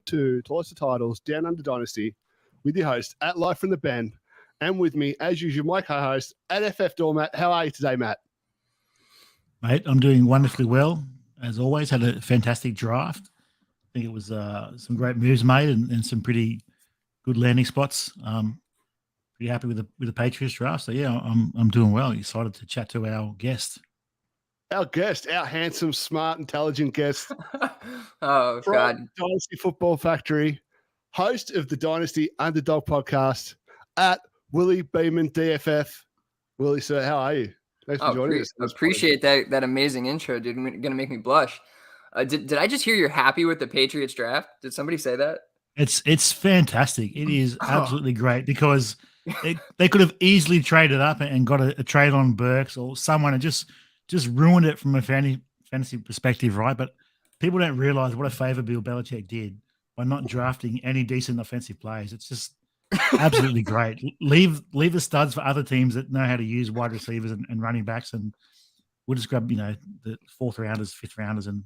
to Toss the Titles Down Under Dynasty with your host at Life from the Bend, and with me, as usual, my co-host at FF Doormat. How are you today, Matt? Mate, I'm doing wonderfully well. As always, had a fantastic draft. I think it was some great moves made and some pretty good landing spots. Pretty happy with the Patriots draft. So yeah, I'm doing well. Excited to chat to our guest. Our guest, our handsome, smart, intelligent guest. Oh, from God. Dynasty Football Factory, host of the Dynasty Underdog podcast at Willie Beeman DFF. Willie, sir, how are you? Thanks for joining us. Appreciate that amazing intro, dude. Going to make me blush. Did I just hear you're happy with the Patriots draft? Did somebody say that? It's fantastic. It is absolutely great because they could have easily traded up and got a trade on Burks or someone and just ruined it from a fantasy perspective, right? But people don't realize what a favor Bill Belichick did by not drafting any decent offensive players. It's just absolutely great. Leave the studs for other teams that know how to use wide receivers and running backs, and we'll just grab the fourth rounders, fifth rounders, and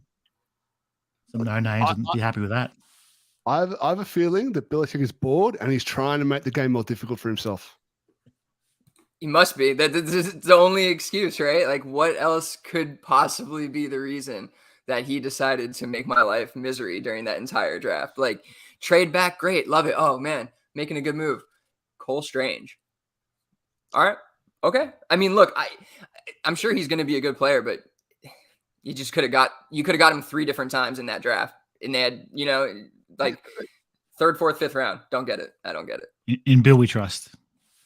some no names and be happy with that. I have a feeling that Belichick is bored and he's trying to make the game more difficult for himself. He must be. That's the only excuse, right? Like, what else could possibly be the reason that he decided to make my life misery during that entire draft? Like, trade back, great, love it. Oh man, making a good move. Cole Strange. All right, okay. I mean, look, I'm sure he's going to be a good player, but you could have got him 3 different times in that draft, and they had like 3rd, 4th, 5th round. Don't get it. I don't get it. In Bill we trust.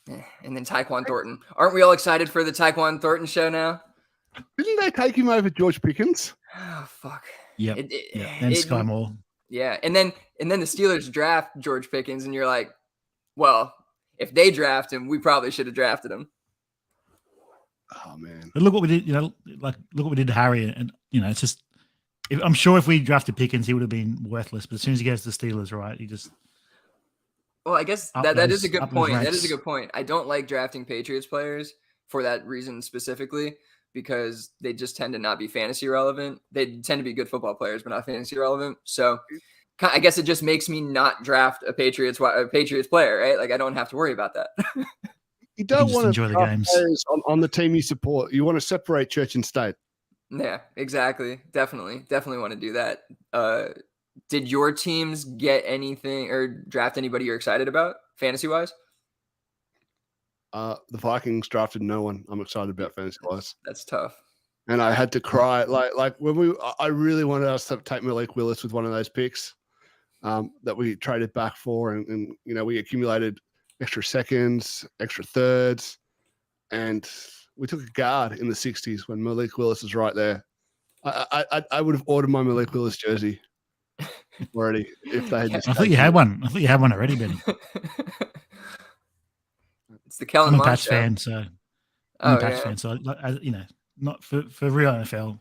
And then Tyquan Thornton. Aren't we all excited for the Tyquan Thornton show now? Didn't they take him over George Pickens? Oh, fuck. Yeah. And Sky Moore. Yeah. And then the Steelers draft George Pickens, and you're like, well, if they draft him, we probably should have drafted him. Oh man. But look what we did, look what we did to Harry. And it's just I'm sure if we drafted Pickens, he would have been worthless. But as soon as he goes to the Steelers, right, he just Well, I guess that is a good point. That is a good point. I don't like drafting Patriots players for that reason specifically, because they just tend to not be fantasy relevant. They tend to be good football players, but not fantasy relevant. So I guess it just makes me not draft a Patriots player, right? Like, I don't have to worry about that. You don't want to enjoy the games on the team you support. You want to separate church and state. Yeah, exactly. Definitely want to do that. Did your teams get anything or draft anybody you're excited about fantasy-wise? The Vikings drafted no one I'm excited about fantasy-wise. That's tough. And I had to cry. Like when I really wanted us to take Malik Willis with one of those picks that we traded back for. And we accumulated extra seconds, extra thirds. And we took a guard in the 60s when Malik Willis was right there. I would have ordered my Malik Willis jersey already if they had. I thought you had one. I thought you had one already, Benny. It's the Kellen I'm a Mond Pats show. fan, so I'm a Pats fan. So not for real NFL.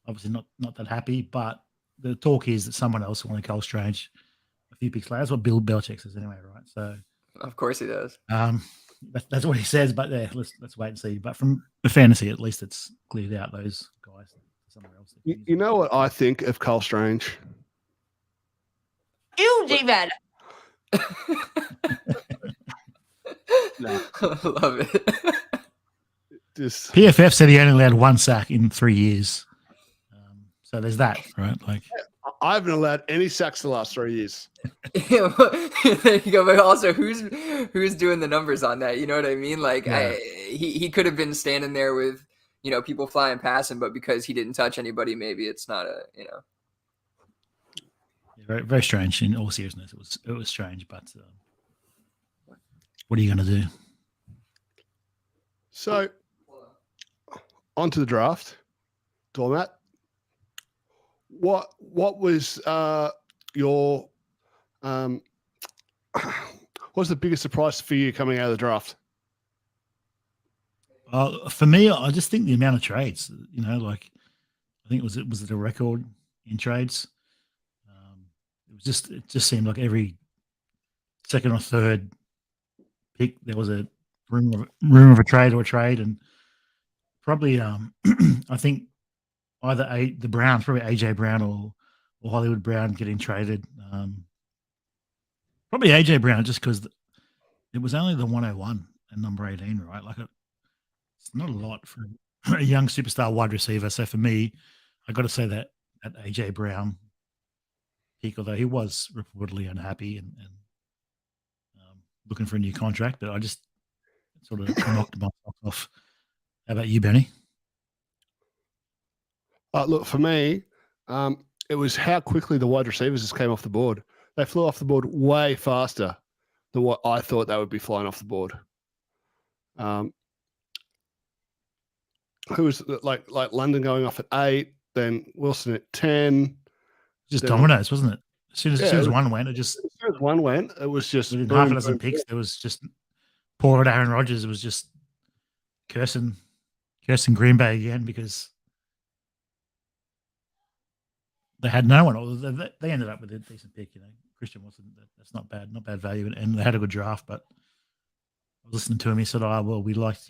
Obviously, not that happy. But the talk is that someone else wanted Cole Strange a few picks later. That's what Bill Belichick says anyway, right? So of course he does. That's what he says. But yeah, let's wait and see. But from the fantasy, at least it's cleared out those guys somewhere else. You know what I think of Cole Strange? You, G-Man. No. Love it. Just PFF said he only allowed 1 sack in 3 years. So there's that, right? Like, I haven't allowed any sacks the last 3 years. There you go. But also, who's doing the numbers on that? You know what I mean? Like, yeah. He could have been standing there with people flying past him, but because he didn't touch anybody, maybe it's not a Very, very strange. In all seriousness, it was strange. But what are you going to do? So, on to the draft, Doormat. What was your what's the biggest surprise for you coming out of the draft? For me, I just think the amount of trades. I think was it a record in trades. It just seemed like every second or third pick there was a rumor of a trade, and probably I think either the Browns, probably AJ Brown or Hollywood Brown getting traded. Probably AJ Brown, just because it was only the 101 and number 18, right? Like it's not a lot for a young superstar wide receiver. So for me, I got to say that AJ Brown pick, although he was reportedly unhappy and looking for a new contract, but I just sort of knocked myself off. How about you, Benny? Look, for me, it was how quickly the wide receivers just came off the board. They flew off the board way faster than what I thought they would be flying off the board. Who was like London going off at 8, then Wilson at 10. Just dominoes, wasn't it? As soon as one went, it just. As soon as one went, it was just within half a dozen picks. There was just poor old Aaron Rodgers. It was just cursing Green Bay again because they had no one. They ended up with a decent pick, Christian Wilson. That's not bad value, and they had a good draft. But I was listening to him. He said, "Oh, well, we liked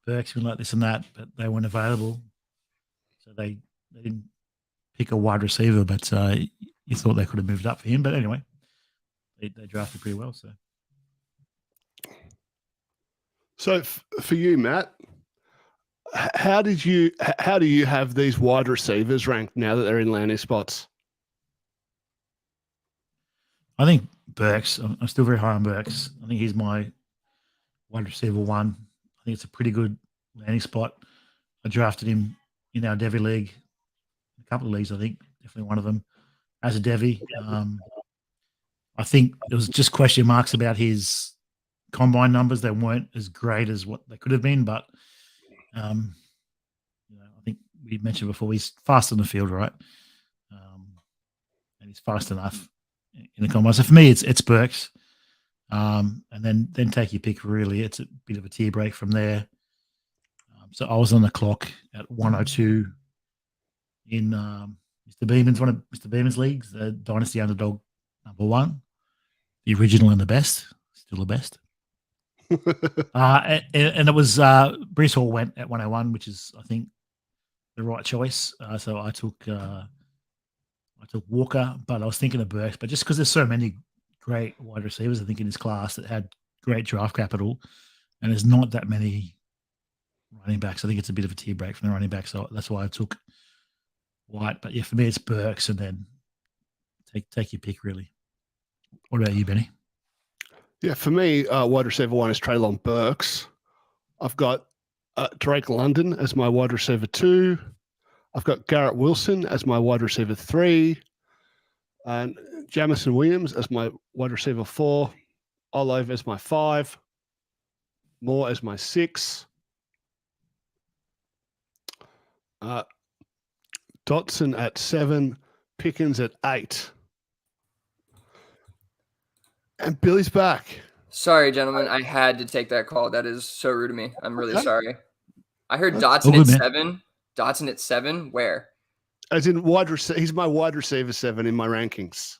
Burks, we like this and that, but they weren't available, so they didn't pick a wide receiver." But you thought they could have moved up for him. But anyway, they drafted pretty well. So for you, Matt, how do you have these wide receivers ranked now that they're in landing spots? I think Burks. I'm still very high on Burks. I think he's my wide receiver 1. I think it's a pretty good landing spot. I drafted him in our Devy league, a couple of leagues, I think, definitely one of them, as a Devy. I think there was just question marks about his combine numbers. They weren't as great as what they could have been, but I think we mentioned before, he's fast on the field, right? And he's fast enough in the combine. So for me, it's Burks. And then take your pick, really. It's a bit of a tear break from there. So I was on the clock at 102 in Mr. Beeman's, one of Mr. Beeman's leagues, the Dynasty Underdog number 1, the original and the best, still the best. And it was Brees Hall went at 101, which is, I think, the right choice. So I took Walker, but I was thinking of Burks. But just because there's so many great wide receivers, I think, in his class that had great draft capital, and there's not that many running backs. I think it's a bit of a tear break from the running back, so that's why I took White. But yeah, for me, it's Burks, and then take your pick, really. What about you, Benny? Yeah, for me, wide receiver 1 is Treylon Burks. I've got Drake London as my wide receiver 2. I've got Garrett Wilson as my wide receiver 3. And Jamison Williams as my wide receiver 4. Olive as my 5. Moore as my 6. Dotson at 7. Pickens at 8. And Billy's back. Sorry, gentlemen. I had to take that call. That is so rude of me. I'm really sorry. I heard That's Dotson at man. 7. Dotson at 7? Where? As in wide receiver. He's my wide receiver 7 in my rankings.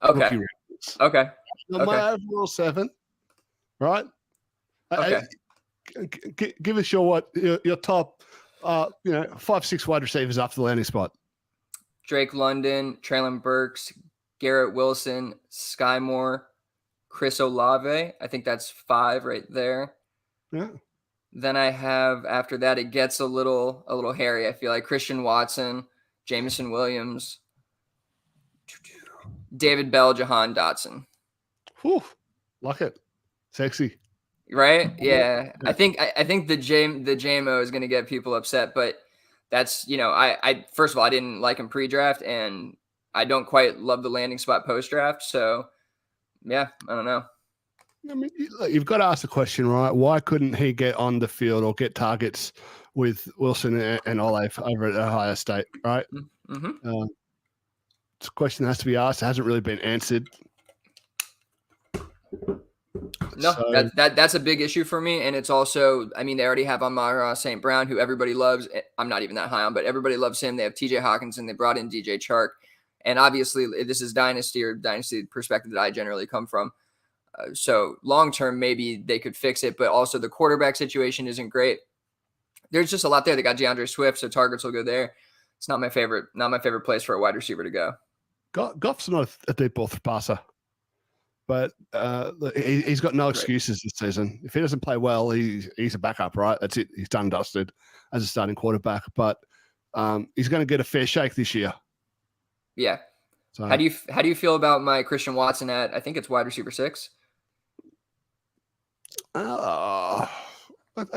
Okay. Rookie rankings. Okay. Not my overall 7. Right? Okay. Give us your top 5-6 wide receivers after the landing spot. Drake London, Treylon Burks, Garrett Wilson, Sky Moore, Chris Olave. I think that's 5 right there. Yeah. Then I have, after that, it gets a little hairy. I feel like Christian Watson, Jamison Williams, David Bell, Jahan Dotson. Whew. Like it. Sexy. Right? Yeah. I think the JMO is going to get people upset, but that's, I first of all, I didn't like him pre-draft, and I don't quite love the landing spot post-draft. So, yeah, I don't know. I mean, you've got to ask the question, right? Why couldn't he get on the field or get targets with Wilson and Olive over at Ohio State, right? Mm-hmm. It's a question that has to be asked. It hasn't really been answered. No, so, that's a big issue for me. And it's also, I mean, they already have Amon-Ra St. Brown, who everybody loves. I'm not even that high on, but everybody loves him. They have TJ Hawkinson. They brought in DJ Chark. And obviously, this is Dynasty perspective that I generally come from. So long-term, maybe they could fix it, but also the quarterback situation isn't great. There's just a lot there. They got DeAndre Swift, so targets will go there. It's not my favorite place for a wide receiver to go. Goff's not a deep ball passer. But he's got no excuses this season. If he doesn't play well, he's a backup, right? That's it. He's done and dusted as a starting quarterback. But he's going to get a fair shake this year. Yeah. So, how do you feel about my Christian Watson at, I think it's wide receiver 6? I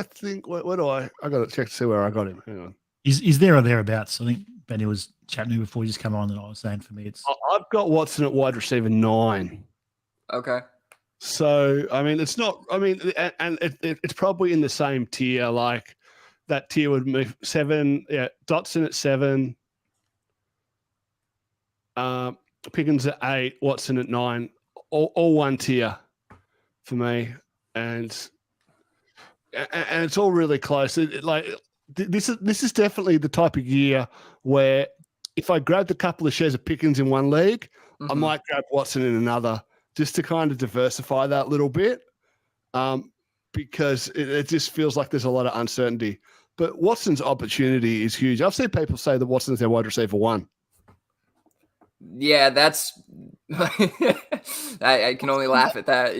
think what do I got to check to see where I got him. Hang on. Is there or thereabouts? I think Benny was chatting to me before you just come on, and I was saying for me it's I've got Watson at wide receiver 9. Okay. So I mean, it's not. I mean, and it's probably in the same tier. Like that tier would move 7. Yeah, Dotson at 7. Pickens at 8. Watson at 9. All one tier for me, and it's all really close. This is definitely the type of year where if I grabbed a couple of shares of Pickens in one league, I might grab Watson in another, just to kind of diversify that little bit, because it just feels like there's a lot of uncertainty. But Watson's opportunity is huge. I've seen people say that Watson's their wide receiver 1. Yeah, that's I can only laugh at that,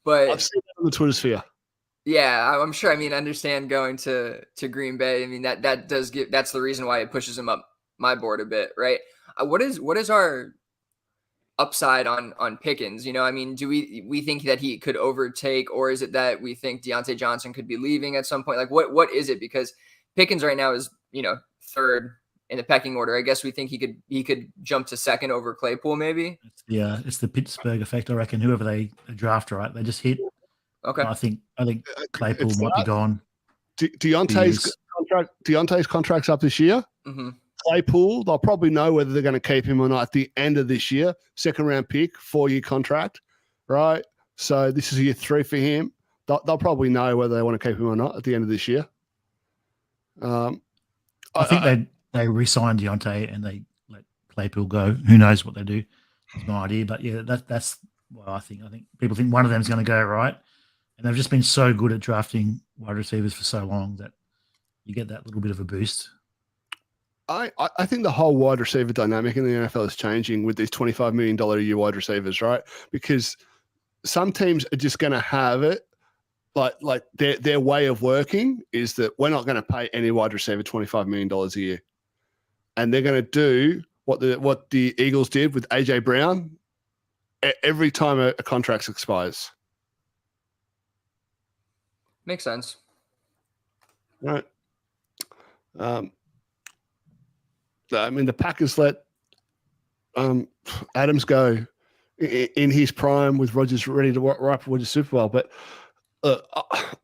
but I've seen that on the Twitter sphere. Yeah, I'm sure. I mean, I understand going to Green Bay. I mean, that does that's the reason why it pushes him up my board a bit, right? What is our upside on Pickens? I mean, do we think that he could overtake, or is it that we think Deontay Johnson could be leaving at some point? Like, what is it? Because Pickens right now is 3rd in the pecking order. I guess we think he could jump to 2nd over Claypool, maybe. It's the Pittsburgh effect. I reckon whoever they draft, right? They just hit. Okay. I think Claypool might be gone. Deontay's contract's up this year. Mm-hmm. Claypool, they'll probably know whether they're going to keep him or not at the end of this year. 2nd round pick, 4-year contract, right? So this is year 3 for him. They'll probably know whether they want to keep him or not at the end of this year. I think they re-signed Deontay and they let Claypool go. Who knows what they do? It's no idea. But yeah, that's what I think. I think people think one of them is going to go, right? And they've just been so good at drafting wide receivers for so long that you get that little bit of a boost. I think the whole wide receiver dynamic in the NFL is changing with these $25 million a year wide receivers, right? Because some teams are just going to have it. Like their way of working is that we're not going to pay any wide receiver $25 million a year. And they're going to do what the Eagles did with AJ Brown every time a contract expires. Makes sense. Right. I mean, the Packers let Adams go in his prime with Rodgers ready to ripe for the Super Bowl. But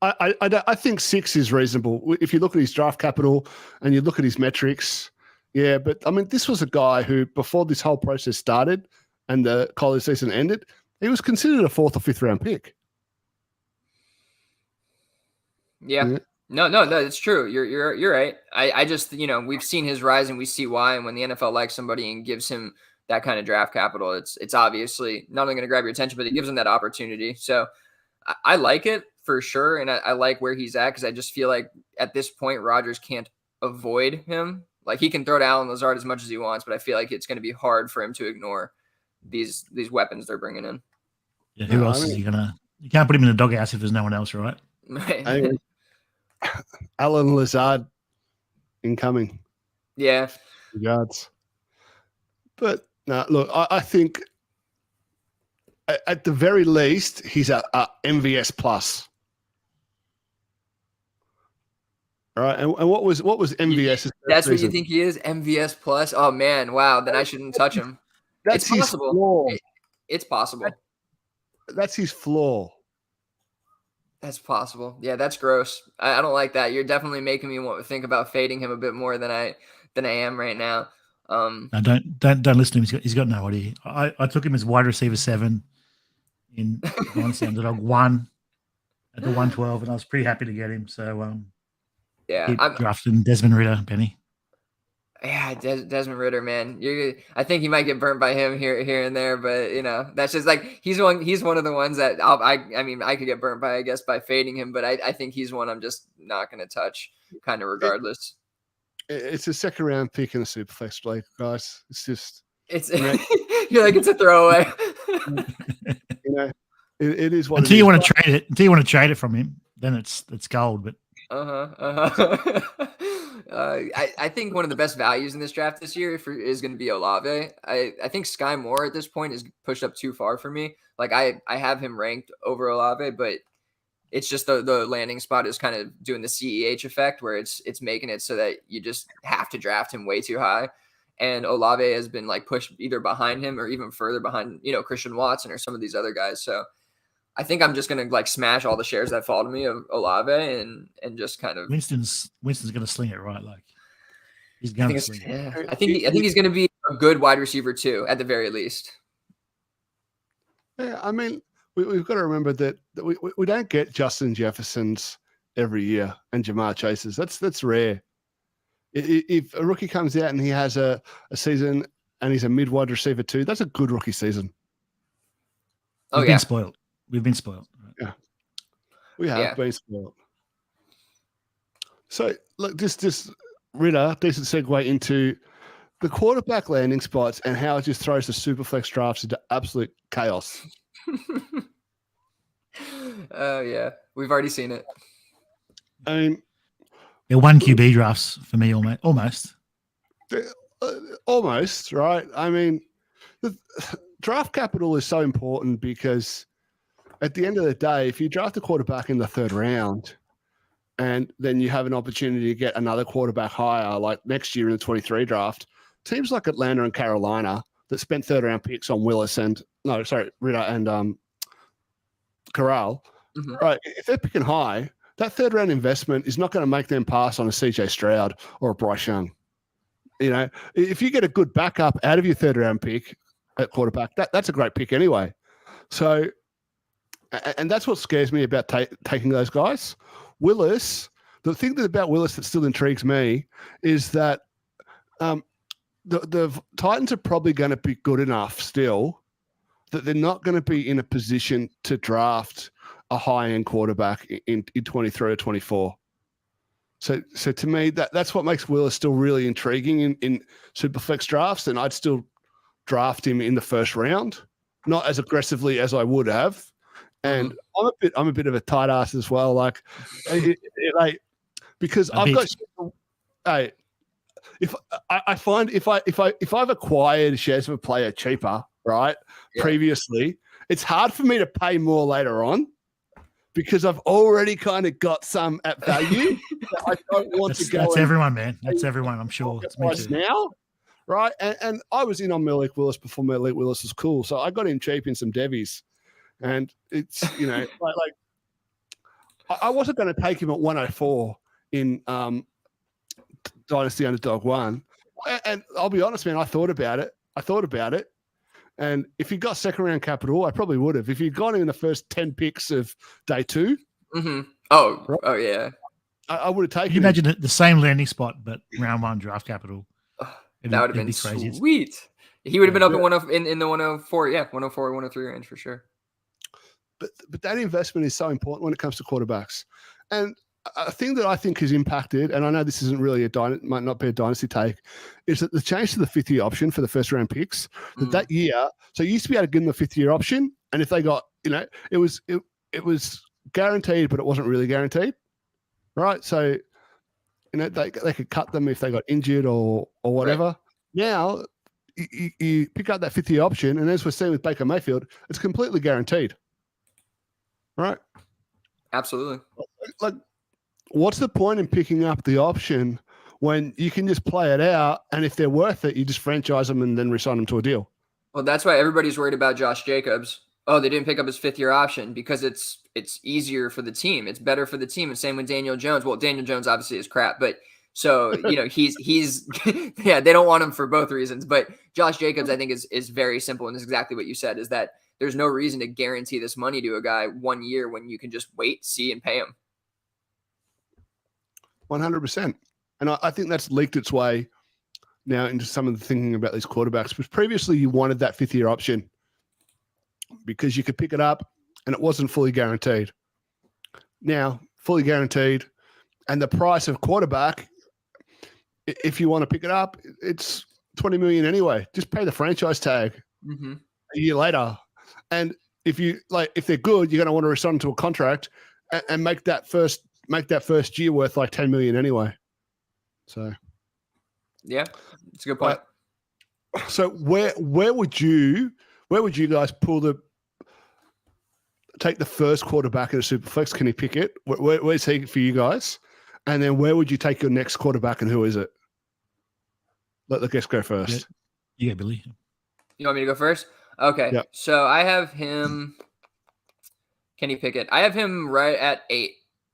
I think 6 is reasonable. If you look at his draft capital and you look at his metrics, yeah. But, I mean, this was a guy who, before this whole process started and the college season ended, he was considered a 4th or 5th round pick. Yeah. No, it's true. You're right. I just, we've seen his rise and we see why. And when the NFL likes somebody and gives him that kind of draft capital, it's obviously not only going to grab your attention, but it gives him that opportunity. So I like it for sure. And I like where he's at, because I just feel like at this point, Rodgers can't avoid him. Like, he can throw to Allen Lazard as much as he wants, but I feel like it's going to be hard for him to ignore these weapons they're bringing in. Yeah, who else is he going to? You can't put him in the doghouse if there's no one else, right? Right. Allen Lazard incoming. Yeah. Regards. But no, look, I think at the very least he's a MVS plus. All right, and what was MVS? That's what you think he is? MVS plus? Oh man, wow! Then I shouldn't touch him. That's it's his possible. flaw. It's possible. That's his flaw. That's possible. Yeah, that's gross. I don't like that. You're definitely making me want to think about fading him a bit more than I am right now. No, don't listen to him. He's got no idea. I took him as wide receiver 7 in Dynasty Underdog 1 at the 112, and I was pretty happy to get him. So yeah, I'm drafting Desmond Ridder, Benny. Yeah, Desmond Ridder, man. I think you might get burnt by him here and there, but that's just like he's one of the ones that I could get burnt by, I guess, by fading him, but I think he's one I'm just not going to touch, kind of regardless. It's a 2nd round pick in a Superflex league, guys. It's just you're like, it's a throwaway. You know, it is what until it you is. want to trade it. Until you want to trade it from him, then it's gold. But I think one of the best values in this draft this year is going to be Olave. I think Sky Moore at this point is pushed up too far for me. Like I have him ranked over Olave, but it's just the landing spot is kind of doing the CEH effect where it's making it so that you just have to draft him way too high. And Olave has been like pushed either behind him or even further behind, Christian Watson or some of these other guys. So I think I'm just gonna like smash all the shares that fall to me of Olave and just kind of Winston's gonna sling it right. Like he's gonna sling it. Yeah, I think he's gonna be a good wide receiver too, at the very least. Yeah, I mean, we've got to remember that we don't get Justin Jeffersons every year and Jamar Chases. That's rare. If a rookie comes out and he has a season and he's a mid-wide receiver too, that's a good rookie season. We've been spoiled. We've been spoiled. Right? Yeah, we have been spoiled. So look, this Ritter, decent segue into the quarterback landing spots and how it just throws the super flex drafts into absolute chaos. Oh yeah, we've already seen it. I mean, they're 1 QB drafts for me, almost. Almost, right? I mean, the draft capital is so important because at the end of the day, if you draft a quarterback in the 3rd round and then you have an opportunity to get another quarterback higher, like next year in the 23 draft, teams like Atlanta and Carolina that spent 3rd round picks on Ritter and Corral, right? If they're picking high, that 3rd round investment is not going to make them pass on a CJ Stroud or a Bryce Young. If you get a good backup out of your 3rd round pick at quarterback, that's a great pick anyway. So, and that's what scares me about taking those guys. Willis, the thing about Willis that still intrigues me is that the Titans are probably going to be good enough still that they're not going to be in a position to draft a high-end quarterback in 23 or 24. So to me, that's what makes Willis still really intriguing in Superflex drafts, and I'd still draft him in the 1st round, not as aggressively as I would have. And I'm a bit of a tight ass as well, because I've got. Hey, if I've acquired shares of a player cheaper, right? Yeah. Previously, it's hard for me to pay more later on because I've already kind of got some at value. I don't want to go. That's everyone, man. That's everyone. I'm sure. It's me too. Now, right? And I was in on Malik Willis before Malik Willis was cool, so I got him cheap in some Devies, and it's I wasn't going to take him at 104 in Dynasty Underdog 1, and I'll be honest, man. I thought about it. And if you got 2nd round capital, I probably would have. If you'd gone in the first 10 picks of day 2. Mm-hmm. Oh, yeah. I would have taken. You imagine the same landing spot, but round 1 draft capital. That would have been crazy. Sweet. He would have been up at in the 104, 104, 103 range for sure. But that investment is so important when it comes to quarterbacks. And a thing that I think has impacted, and I know this isn't really might not be a dynasty take, is that the change to the 5th year option for the 1st round picks that year. So you used to be able to give them the 5th year option, and if they got, it was guaranteed, but it wasn't really guaranteed, right? So they could cut them if they got injured or whatever. Right. Now you pick up that 5th year option, and as we're seeing with Baker Mayfield, it's completely guaranteed, right? Absolutely. Like, what's the point in picking up the option when you can just play it out, and if they're worth it, you just franchise them and then re-sign them to a deal? Well, that's why everybody's worried about Josh Jacobs. Oh, they didn't pick up his 5th year option because it's easier for the team. It's better for the team. And same with Daniel Jones. Well, Daniel Jones obviously is crap, but so he's yeah, they don't want him for both reasons. But Josh Jacobs, I think, is very simple, and is exactly what you said, is that there's no reason to guarantee this money to a guy 1 year when you can just wait, see, and pay him. 100%. And I think that's leaked its way now into some of the thinking about these quarterbacks, because previously you wanted that 5th year option because you could pick it up and it wasn't fully guaranteed. Now, fully guaranteed, and the price of quarterback, if you want to pick it up, it's $20 million anyway. Just pay the franchise tag a year later. And if they're good, you're going to want to resign to a contract and make that first year worth like 10 million anyway. So yeah, it's a good point. So where would you guys take the first quarterback in a Superflex? Kenny Pickett. Where's he for you guys? And then where would you take your next quarterback, and who is it? Let the guest go first. Yeah, Billy. You want me to go first? Okay. Yep. So I have him, Kenny Pickett. I have him right at 8,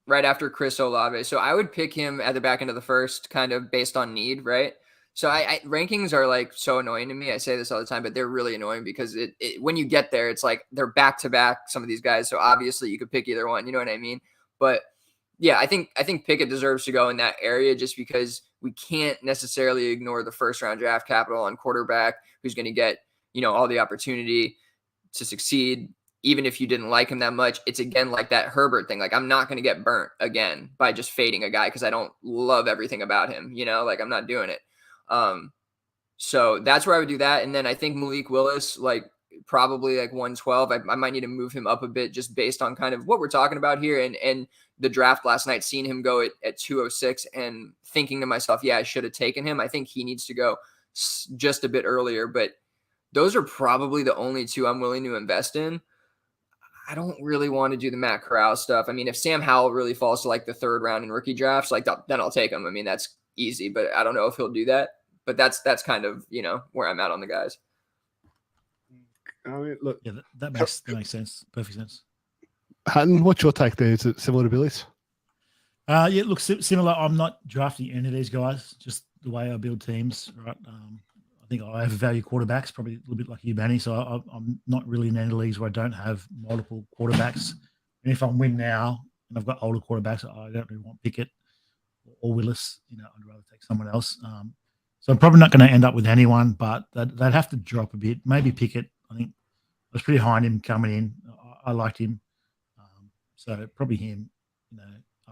right after Chris Olave. So I would pick him at the back end of the first, kind of based on need, right? So I rankings are like so annoying to me. I say this all the time, but they're really annoying because it when you get there, it's like they're back to back, some of these guys. So obviously you could pick either one. You know what I mean? But yeah, I think Pickett deserves to go in that area just because we can't necessarily ignore the first round draft capital on quarterback who's going to get, all the opportunity to succeed. Even if you didn't like him that much, it's again like that Herbert thing. Like I'm not going to get burnt again by just fading a guy because I don't love everything about him. Like I'm not doing it. So that's where I would do that. And then I think Malik Willis, like probably like 112, I might need to move him up a bit just based on kind of what we're talking about here. And the draft last night, seeing him go at 206 and thinking to myself, yeah, I should have taken him. I think he needs to go just a bit earlier, but those are probably the only two I'm willing to invest in. I don't really want to do the Matt Corral stuff. I mean, if Sam Howell really falls to like the 3rd round in rookie drafts, like then I'll take him. I mean, that's easy, but I don't know if he'll do that. But that's kind of, where I'm at on the guys. I mean, look, yeah, that makes sense. Perfect sense. Hatton, what's your take there? Is it similar to Billy's? Yeah, look, similar. I'm not drafting any of these guys, just the way I build teams, right? I think I overvalue quarterbacks, probably a little bit like you, Benny. So I'm not really in any leagues where I don't have multiple quarterbacks. And if I'm win now and I've got older quarterbacks, I don't really want Pickett or Willis. I'd rather take someone else. So I'm probably not going to end up with anyone, but they'd have to drop a bit. Maybe Pickett. I think I was pretty high on him coming in. I liked him. So probably him,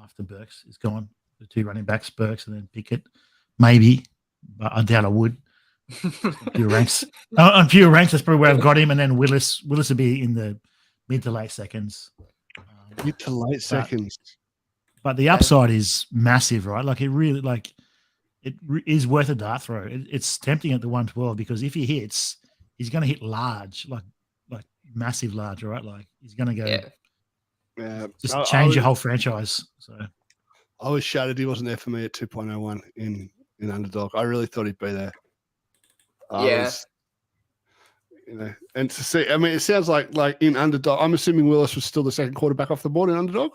after Burks is gone. The 2 running backs, Burks and then Pickett. Maybe, but I doubt I would. Pure ranks. On pure ranks, that's probably where I've got him. And then Willis would be in the mid to late seconds. Mid to late seconds. But the upside is massive, right? Like it really, it is worth a dart throw. It's tempting at the 112 because if he hits, he's going to hit large, like massive large, right? Like he's going to go, just change your whole franchise. So I was shattered he wasn't there for me at 2.01 in underdog. I really thought he'd be there. And to see, I mean, it sounds like in underdog. I'm assuming Willis was still the second quarterback off the board in underdog.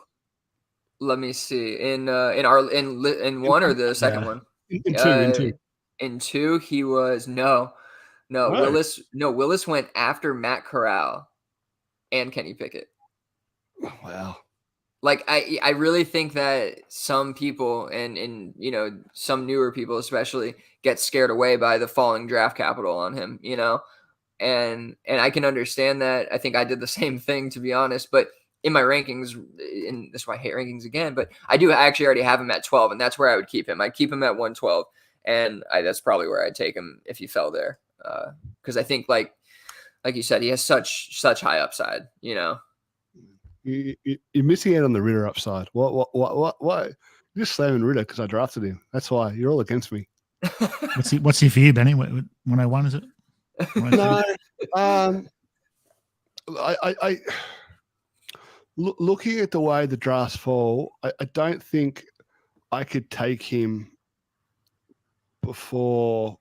Let me see in one or the second one. In two, he was no. Willis went after Matt Corral and Kenny Pickett. Oh, wow. Like I really think that some people and some newer people especially get scared away by the falling draft capital on him, and I can understand that. I think I did the same thing, to be honest, but in my rankings, and this is why I hate rankings again, but I actually already have him at 12, and that's where I would keep him. I'd keep him at 112, and that's probably where I'd take him if he fell there, because I think like you said, he has such high upside, You're missing out on the Ritter upside. What? You're just slamming Ritter because I drafted him. That's why you're all against me. What's he for you, Benny? 101 is it? No. I looking at the way the drafts fall, I don't think I could take him before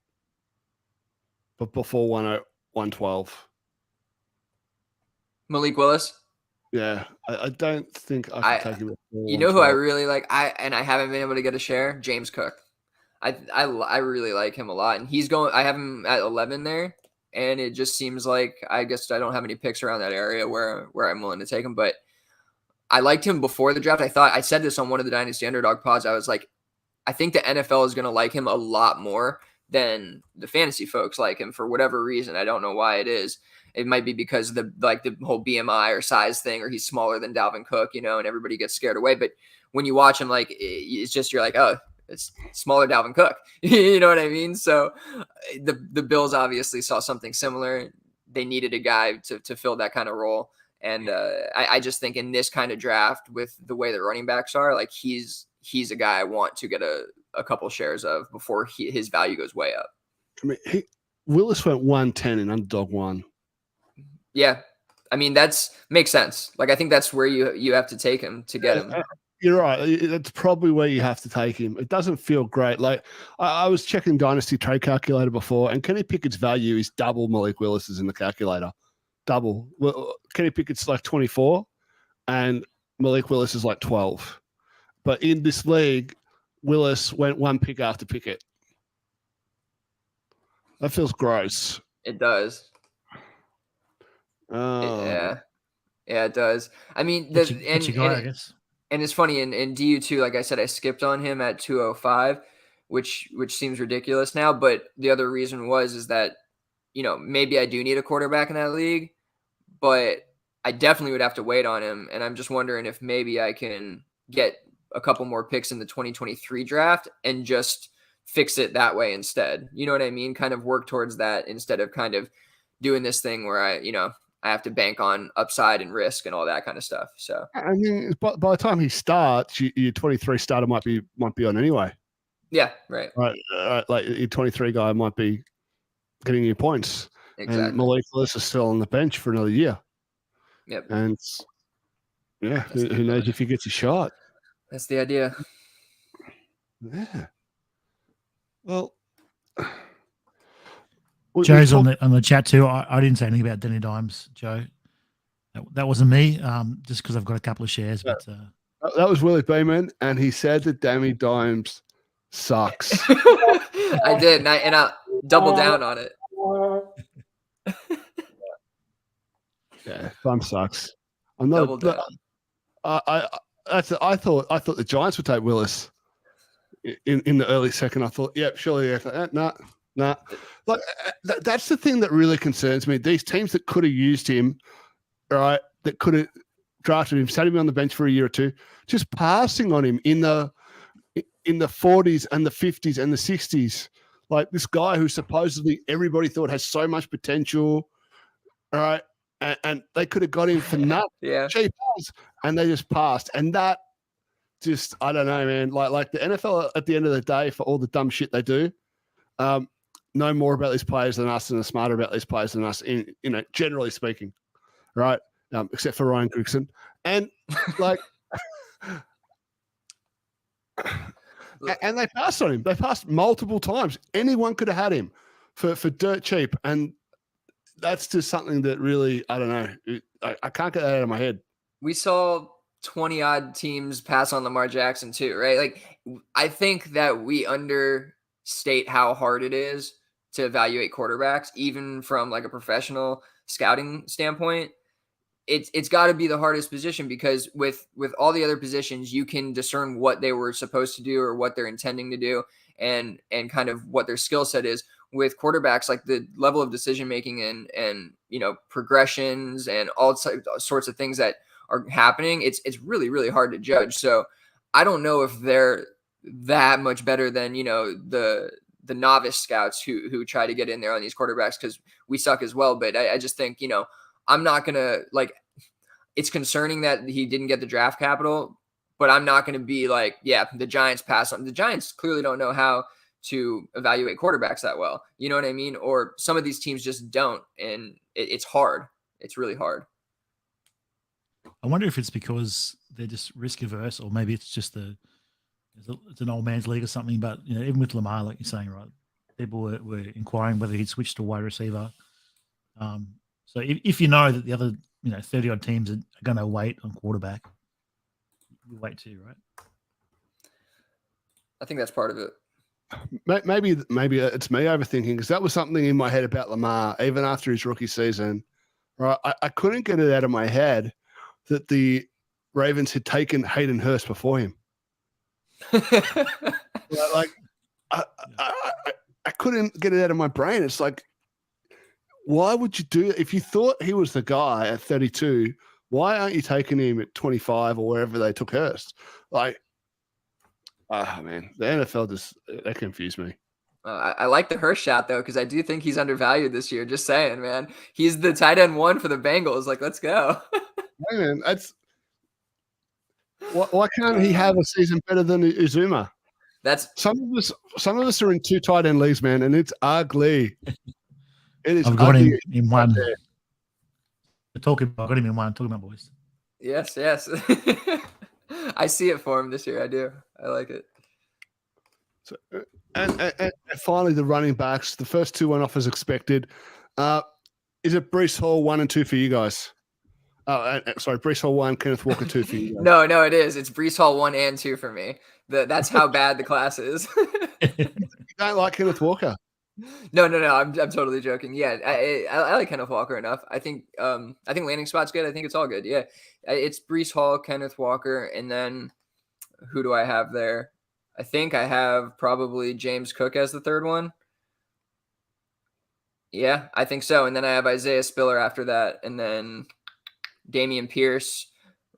112. Malik Willis. Yeah, I don't think I could take him. You know who I really like? I haven't been able to get a share. James Cook. I really like him a lot, and he's going. I have him at 11 there, and it just seems like I guess I don't have any picks around that area where I'm willing to take him. But I liked him before the draft. I said this on one of the Dynasty Underdog pods. I was like, I think the NFL is going to like him a lot more than the fantasy folks like him for whatever reason. I don't know why it is. It might be because of the whole BMI or size thing, or he's smaller than Dalvin Cook, and everybody gets scared away. But when you watch him, it's just, you're like, oh, it's smaller Dalvin Cook. You know what I mean? So the Bills obviously saw something similar. They needed a guy to fill that kind of role. And I just think in this kind of draft, with the way the running backs are, like he's a guy I want to get a couple shares of before his value goes way up. I mean, Willis went 110 in underdog one. Yeah. I mean, makes sense. Like, I think that's where you have to take him to get him. You're right. That's probably where you have to take him. It doesn't feel great. Like I was checking Dynasty trade calculator before, and Kenny Pickett's value is double Malik Willis's in the calculator. Double. Well, Kenny Pickett's like 24, and Malik Willis is like 12. But in this league, Willis went one pick after Pickett. That feels gross. It does. Yeah, it does. I mean, I guess. And it's funny in DU2, like I said, I skipped on him at 205, which seems ridiculous now. But the other reason is that, maybe I do need a quarterback in that league, but I definitely would have to wait on him. And I'm just wondering if maybe I can get a couple more picks in the 2023 draft and just fix it that way instead. You know what I mean? Kind of work towards that instead of kind of doing this thing where I have to bank on upside and risk and all that kind of stuff. So I mean, by the time he starts, your 23 starter might be on anyway. Yeah, right. Like your 23 guy might be getting you points. Exactly. And Malik Willis is still on the bench for another year. Yep. And who knows if he gets a shot? That's the idea. Yeah. Well. Joe's on the chat too. I didn't say anything about Danny Dimes, Joe. That wasn't me. Just because I've got a couple of shares. But that was Willie Beeman, and he said that Danny Dimes sucks. I did, and I doubled down on it. Yeah, Dimes sucks. I'm not. I thought the Giants would take Willis in the early second. I thought, surely. Nah. Like that's the thing that really concerns me. These teams that could have used him, right? That could have drafted him, sat him on the bench for a year or two, just passing on him in the 40s and the 50s and the 60s. Like this guy who supposedly everybody thought has so much potential, all right? And they could have got him for nothing. Yeah. Cheap ass, and they just passed. And that just, I don't know, man. Like the NFL at the end of the day, for all the dumb shit they do, know more about these players than us and are smarter about these players than us, generally speaking, right? Except for Ryan Grigson. And like, and they passed on him. They passed multiple times. Anyone could have had him for dirt cheap. And that's just something that really, I don't know. I can't get that out of my head. We saw 20 odd teams pass on Lamar Jackson too, right? Like, I think that we understate how hard it is to evaluate quarterbacks, even from like a professional scouting standpoint. It's got to be the hardest position because with all the other positions, you can discern what they were supposed to do or what they're intending to do and kind of what their skill set is. With quarterbacks, like the level of decision making and progressions and all sorts of things that are happening, it's really, really hard to judge. So I don't know if they're that much better than the novice scouts who try to get in there on these quarterbacks, because we suck as well. But I just think I'm not gonna it's concerning that he didn't get the draft capital, but I'm not gonna be like, the Giants pass on. The Giants clearly don't know how to evaluate quarterbacks that well. You know what I mean? Or some of these teams just don't, and it's hard. It's really hard. I wonder if it's because they're just risk averse, or maybe it's just it's an old man's league or something. But even with Lamar, like you're saying, right, people were inquiring whether he'd switch to wide receiver. So if you know that the other 30 odd teams are going to wait on quarterback, you wait too, right? I think that's part of it. Maybe it's me overthinking, because that was something in my head about Lamar even after his rookie season. Right, I couldn't get it out of my head that the Ravens had taken Hayden Hurst before him. Like I couldn't get it out of my brain. It's like, why would you do it? If you thought he was the guy at 32, why aren't you taking him at 25 or wherever they took Hurst? Like, man, the NFL they confuse me. I like the Hurst shot though, because I do think he's undervalued this year. Just saying, man. He's the tight end 1 for the Bengals. Like, let's go. Hey, man, why can't he have a season better than Uzuma? That's Some of us are in 2 tight end leagues, man, and it's ugly. It is. I've got ugly him in one. I've got him in one. Talking about boys. yes. I see it for him this year. I do. I like it. So, and finally, the running backs. The first 2 went off as expected. Is it Breece Hall 1 and 2 for you guys? Sorry, Breece Hall 1, Kenneth Walker 2 for you guys. No, it is. It's Breece Hall 1 and 2 for me. That's how bad the class is. You don't like Kenneth Walker? No. I'm totally joking. Yeah, I like Kenneth Walker enough. I think landing spot's good. I think it's all good. Yeah, it's Breece Hall, Kenneth Walker, and then who do I have there? I think I have probably James Cook as the third one. Yeah, I think so. And then I have Isaiah Spiller after that, and then Damian Pierce,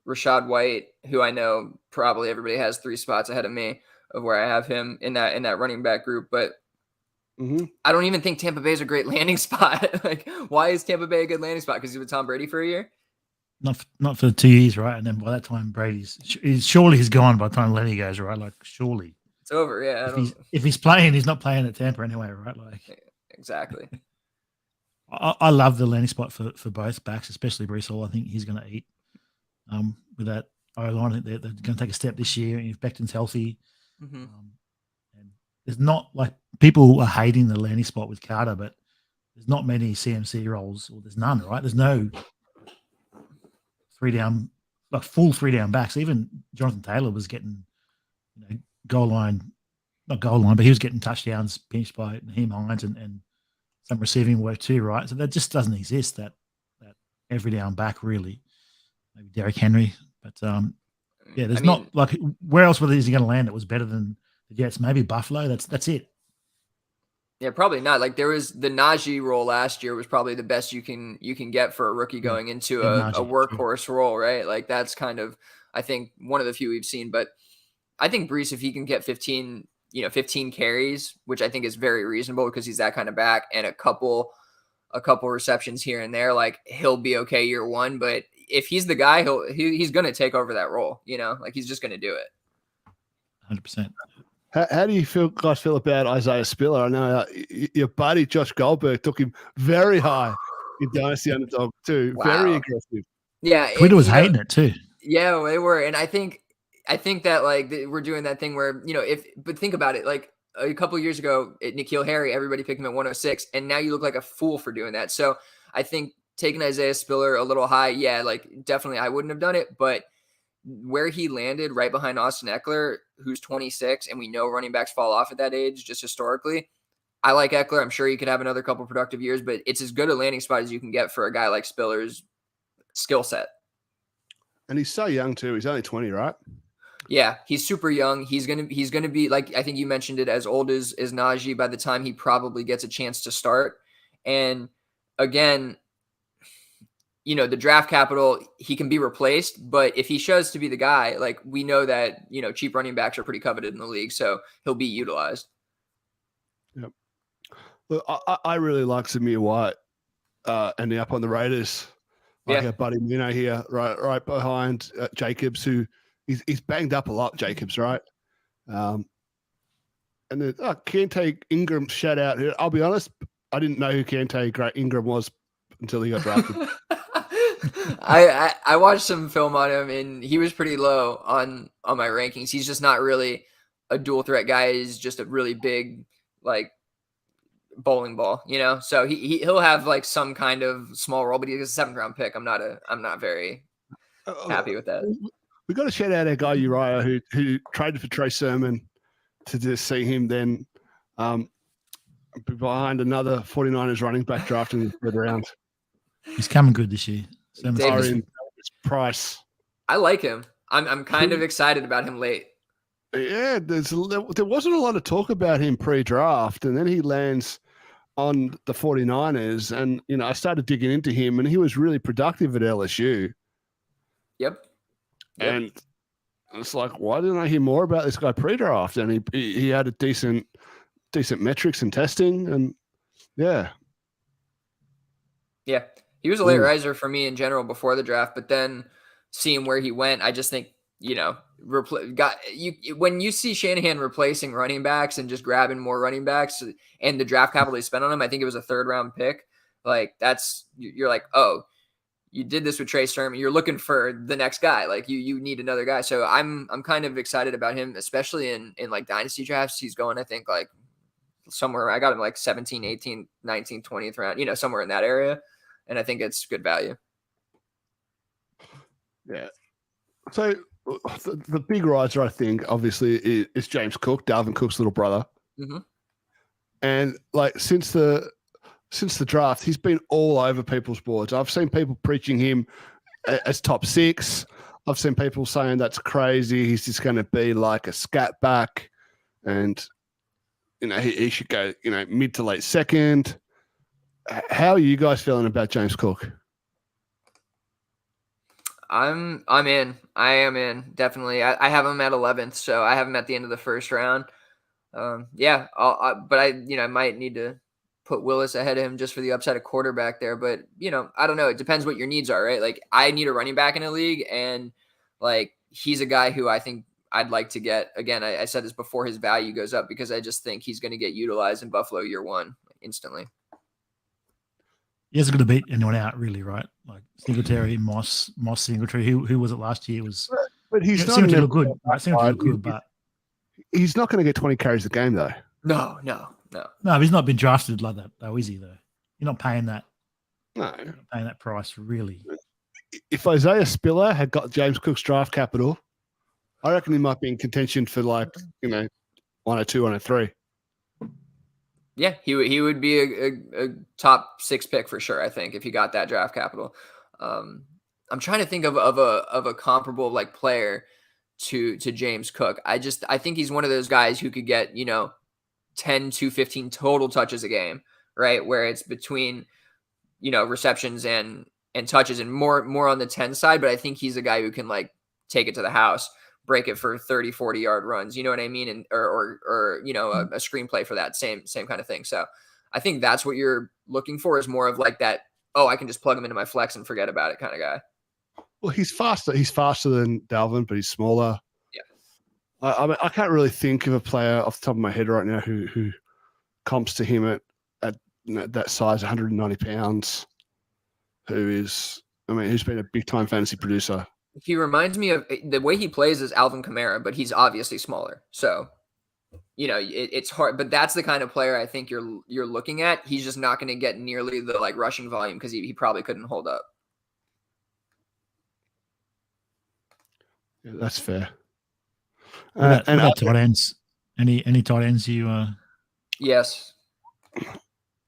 Rashad White, who I know probably everybody has 3 spots ahead of me of where I have him in that running back group. But I don't even think Tampa Bay is a great landing spot. Like, why is Tampa Bay a good landing spot? Because he's with Tom Brady for a year? Not for 2 years, right? And then by that time, surely he's gone by the time Lenny goes, right? Like, surely it's over. Yeah. If he's playing, he's not playing at Tampa anyway, right? Like, exactly. I love the landing spot for both backs, especially Breece Hall. I think he's going to eat with that O-line. They're going to take a step this year. If Becton's healthy, and there's not like people are hating the landing spot with Carter, but there's not many CMC roles, or there's none, right? There's no 3 down, like full 3 down backs. Even Jonathan Taylor was getting, goal line, not goal line, but he was getting touchdowns pinched by Naheem Hines and some receiving work too, right? So that just doesn't exist, that every down back, really. Maybe Derrick Henry. But there's not like, where else is he going to land that was better than the Jets? Maybe Buffalo. That's it. Yeah, probably not. Like, there was the Najee role last year was probably the best you can get for a rookie going into a workhorse role, right? Like, that's kind of, I think, one of the few we've seen. But I think Breece, if he can get 15 carries, which I think is very reasonable because he's that kind of back, and a couple receptions here and there, like, he'll be okay year 1. But if he's the guy, he's going to take over that role, like, he's just going to do it. 100%. How do you guys feel about Isaiah Spiller? I know your buddy Josh Goldberg took him very high in Dynasty Underdog too. Wow. Very aggressive. Yeah, Twitter was hating it too. Yeah, they were, and I think that, like, we're doing that thing where, but think about it, like, a couple of years ago at N'Keal Harry, everybody picked him at 106, and now you look like a fool for doing that. So I think taking Isaiah Spiller a little high, yeah, like, definitely I wouldn't have done it, but where he landed right behind Austin Eckler, who's 26, and we know running backs fall off at that age just historically. I like Eckler. I'm sure he could have another couple productive years, but it's as good a landing spot as you can get for a guy like Spiller's skill set. And he's so young too. He's only 20, right? Yeah, he's super young. He's gonna be, like, I think you mentioned it, as old as Najee by the time he probably gets a chance to start. And again, the draft capital, he can be replaced, but if he shows to be the guy, like, we know that, cheap running backs are pretty coveted in the league, so he'll be utilized. Yep. Look, I really like Zamir White ending up on the Raiders. Like our buddy Mino here, right behind Jacobs, who he's banged up a lot, Jacobs, right? And then Kente Ingram shout out here. I'll be honest, I didn't know who Kente Ingram was until he got drafted. I watched some film on him, and he was pretty low on my rankings. He's just not really a dual threat guy. He's just a really big, like, bowling ball, So he'll have, like, some kind of small role, but he's a 7th round pick. I'm not very happy with that. We got to shout out our guy Uriah who traded for Trey Sermon to just see him then behind another 49ers running back drafted in the 3rd round. He's coming good this year. Price. I like him. I'm kind of excited about him late. Yeah, there wasn't a lot of talk about him pre-draft, and then he lands on the 49ers, and I started digging into him, and he was really productive at LSU. Yep. And it's like, why didn't I hear more about this guy pre-draft? And he had a decent decent metrics and testing, and yeah. Yeah, he was a late riser for me in general before the draft, but then seeing where he went, I just think, when you see Shanahan replacing running backs and just grabbing more running backs and the draft capital he spent on him, I think it was a 3rd round pick. Like you're like, oh, you did this with Trey Sermon. You're looking for the next guy. Like you need another guy. So I'm kind of excited about him, especially in like dynasty drafts. He's going, I think, like somewhere, I got him like 17, 18, 19, 20th round, somewhere in that area. And I think it's good value. Yeah. So the big riser, I think, obviously, is James Cook, Dalvin Cook's little brother. Mm-hmm. And like since the draft, he's been all over people's boards. I've seen people preaching him as top 6. I've seen people saying that's crazy. He's just going to be like a scat back, and he should go mid to late 2nd. How are you guys feeling about James Cook? I'm in. I am in, definitely. I have him at 11th, so I have him at the end of the 1st round. But I might need to put Willis ahead of him just for the upside of quarterback there. But I don't know. It depends what your needs are, right? Like I need a running back in a league, and like he's a guy who I think I'd like to get. Again, I said this before, his value goes up because I just think he's going to get utilized in Buffalo year 1 instantly. He hasn't going to beat anyone out, really, right? Like Singletary, Moss Singletary. Who was it last year? But he's not Singletary look good. Singletary look good, but he's not going to get 20 carries a game, though. No. No, he's not been drafted like that, though, is he? Though you're not paying that. No, you're not paying that price, really. If Isaiah Spiller had got James Cook's draft capital, I reckon he might be in contention for 102, 103. Yeah, he would be a top 6 pick for sure, I think, if he got that draft capital. I'm trying to think of a comparable like player to James Cook. I think he's one of those guys who could get 10 to 15 total touches a game, right? Where it's between receptions and touches, and more on the 10 side. But I think he's a guy who can like take it to the house, break it for 30, 40-yard runs, you know what I mean? And or a screenplay for that same kind of thing. So I think that's what you're looking for, is more of like that, oh, I can just plug him into my flex and forget about it kind of guy. Well, he's faster. He's faster than Dalvin, but he's smaller. Yeah. I mean, I can't really think of a player off the top of my head right now who comps to him at that size, 190 pounds, who's been a big time fantasy producer. He reminds me of the way he plays is Alvin Kamara, but he's obviously smaller. So, it's hard, but that's the kind of player I think you're looking at. He's just not going to get nearly the like rushing volume because he probably couldn't hold up. Yeah, that's fair. What about tight ends? Any tight ends you? Yes.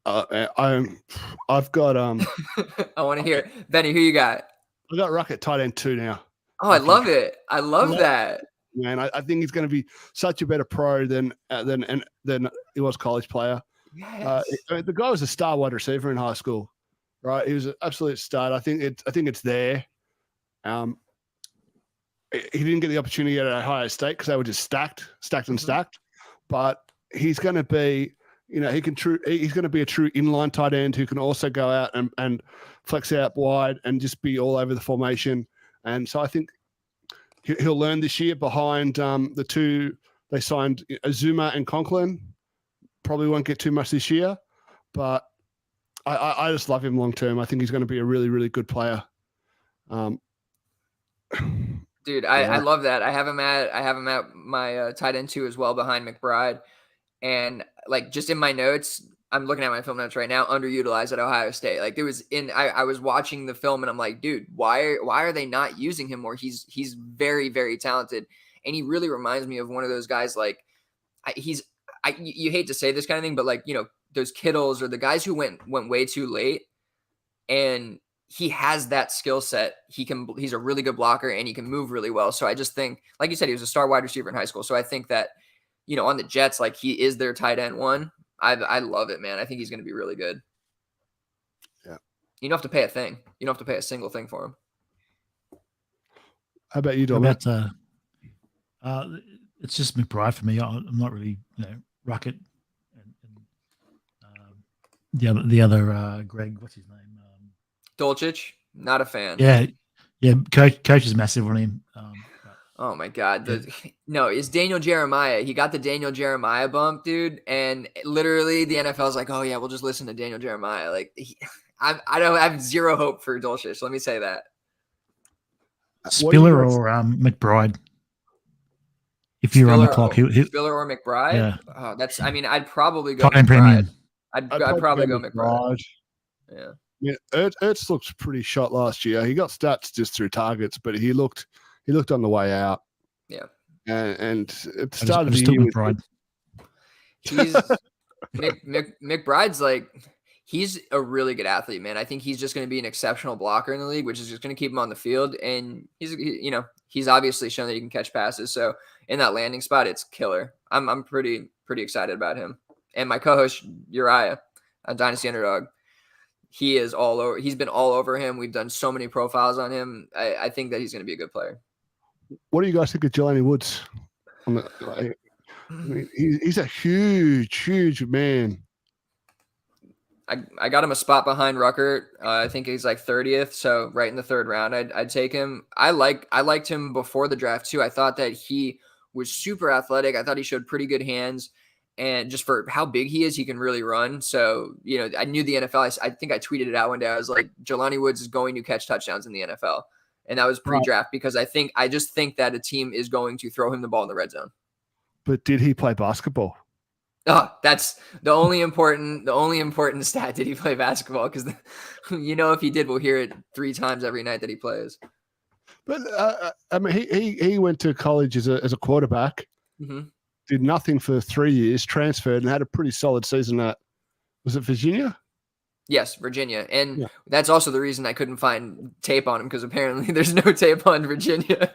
I've got I want to hear Benny. Who you got? I got Ruck at tight end 2 now. Oh, I love it. I love that. Man, I think he's going to be such a better pro than he was college player. Yes. The guy was a star wide receiver in high school, right? He was an absolute stud. I think it's there. He didn't get the opportunity at Ohio State because they were just stacked. But he's going to be, he's going to be a true inline tight end who can also go out and flex out wide and just be all over the formation. And so I think he'll learn this year behind the 2 they signed, Azuma and Conklin. Probably won't get too much this year, but I just love him long term. I think he's going to be a really, really good player. Dude, I love that. I have him at my tight end 2 as well, behind McBride. And like just in my notes, I'm looking at my film notes right now, underutilized at Ohio State. Like I was watching the film and I'm like, dude, why are they not using him more? He's very, very talented. And he really reminds me of one of those guys. Like you hate to say this kind of thing, but like, those Kittles or the guys who went way too late, and he has that skill set. He's a really good blocker and he can move really well. So I just think, like you said, he was a star wide receiver in high school. So I think that, on the Jets, like he is their tight end 1. I love it, man. I think he's going to be really good. Yeah. You don't have to pay a thing. You don't have to pay a single thing for him. How about you, Dominic? It's just McBride for me. I'm not really, Ruckett the other Greg, what's his name? Dolchich, not a fan. Yeah, coach is massive on him. Oh my God. Yeah. No, it's Daniel Jeremiah. He got the Daniel Jeremiah bump, dude. And literally the NFL is like, oh yeah, we'll just listen to Daniel Jeremiah. Like I have zero hope for Dolchich. Let me say that. Spiller or McBride. If you're on the clock, Spiller or McBride? Yeah. Oh, I'd probably go tight end McBride. premium. I'd probably go McBride. Yeah. Yeah, Ertz looked pretty shot last year. He got stats just through targets, but he looked on the way out. Yeah. And at the start of the year, McBride. McBride's like, he's a really good athlete, man. I think he's just going to be an exceptional blocker in the league, which is just going to keep him on the field. And he's obviously shown that he can catch passes. So in that landing spot, it's killer. I'm pretty excited about him. And my co-host Uriah, a Dynasty Underdog, he is all over. He's been all over him. We've done so many profiles on him. I think that he's going to be a good player. What do you guys think of Jelani Woods? He's a huge man. I got him a spot behind Ruckert. I think he's like 30th, so right in the third round, I'd take him. I liked him before the draft too. I thought that he was super athletic. I thought he showed pretty good hands. And just for how big he is, he can really run. So, I knew the NFL. I think I tweeted it out one day. I was like, Jelani Woods is going to catch touchdowns in the NFL. And that was pre-draft because I just think that a team is going to throw him the ball in the red zone. But did he play basketball? Oh, that's the only important stat. Did he play basketball? Because if he did, we'll hear it 3 times every night that he plays. But he went to college as a quarterback. Mm-hmm. Did nothing for 3 years, transferred, and had a pretty solid season at, was it Virginia? Yes, Virginia. And that's also the reason I couldn't find tape on him, because apparently there's no tape on Virginia.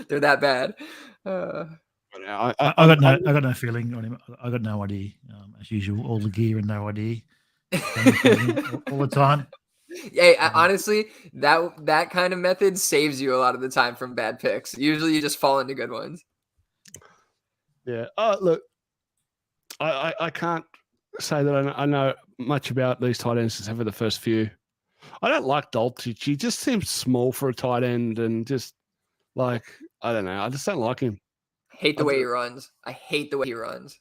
They're that bad. I got no feeling on him. I got no idea. As usual, all the gear and no idea. all the time. Hey, honestly, that kind of method saves you a lot of the time from bad picks. Usually you just fall into good ones. Yeah. Look, I can't say that I know much about these tight ends except for the first few. I don't like Dolchich. He just seems small for a tight end and just like, I don't know. I just don't like him. Hate the way he runs. I hate the way he runs.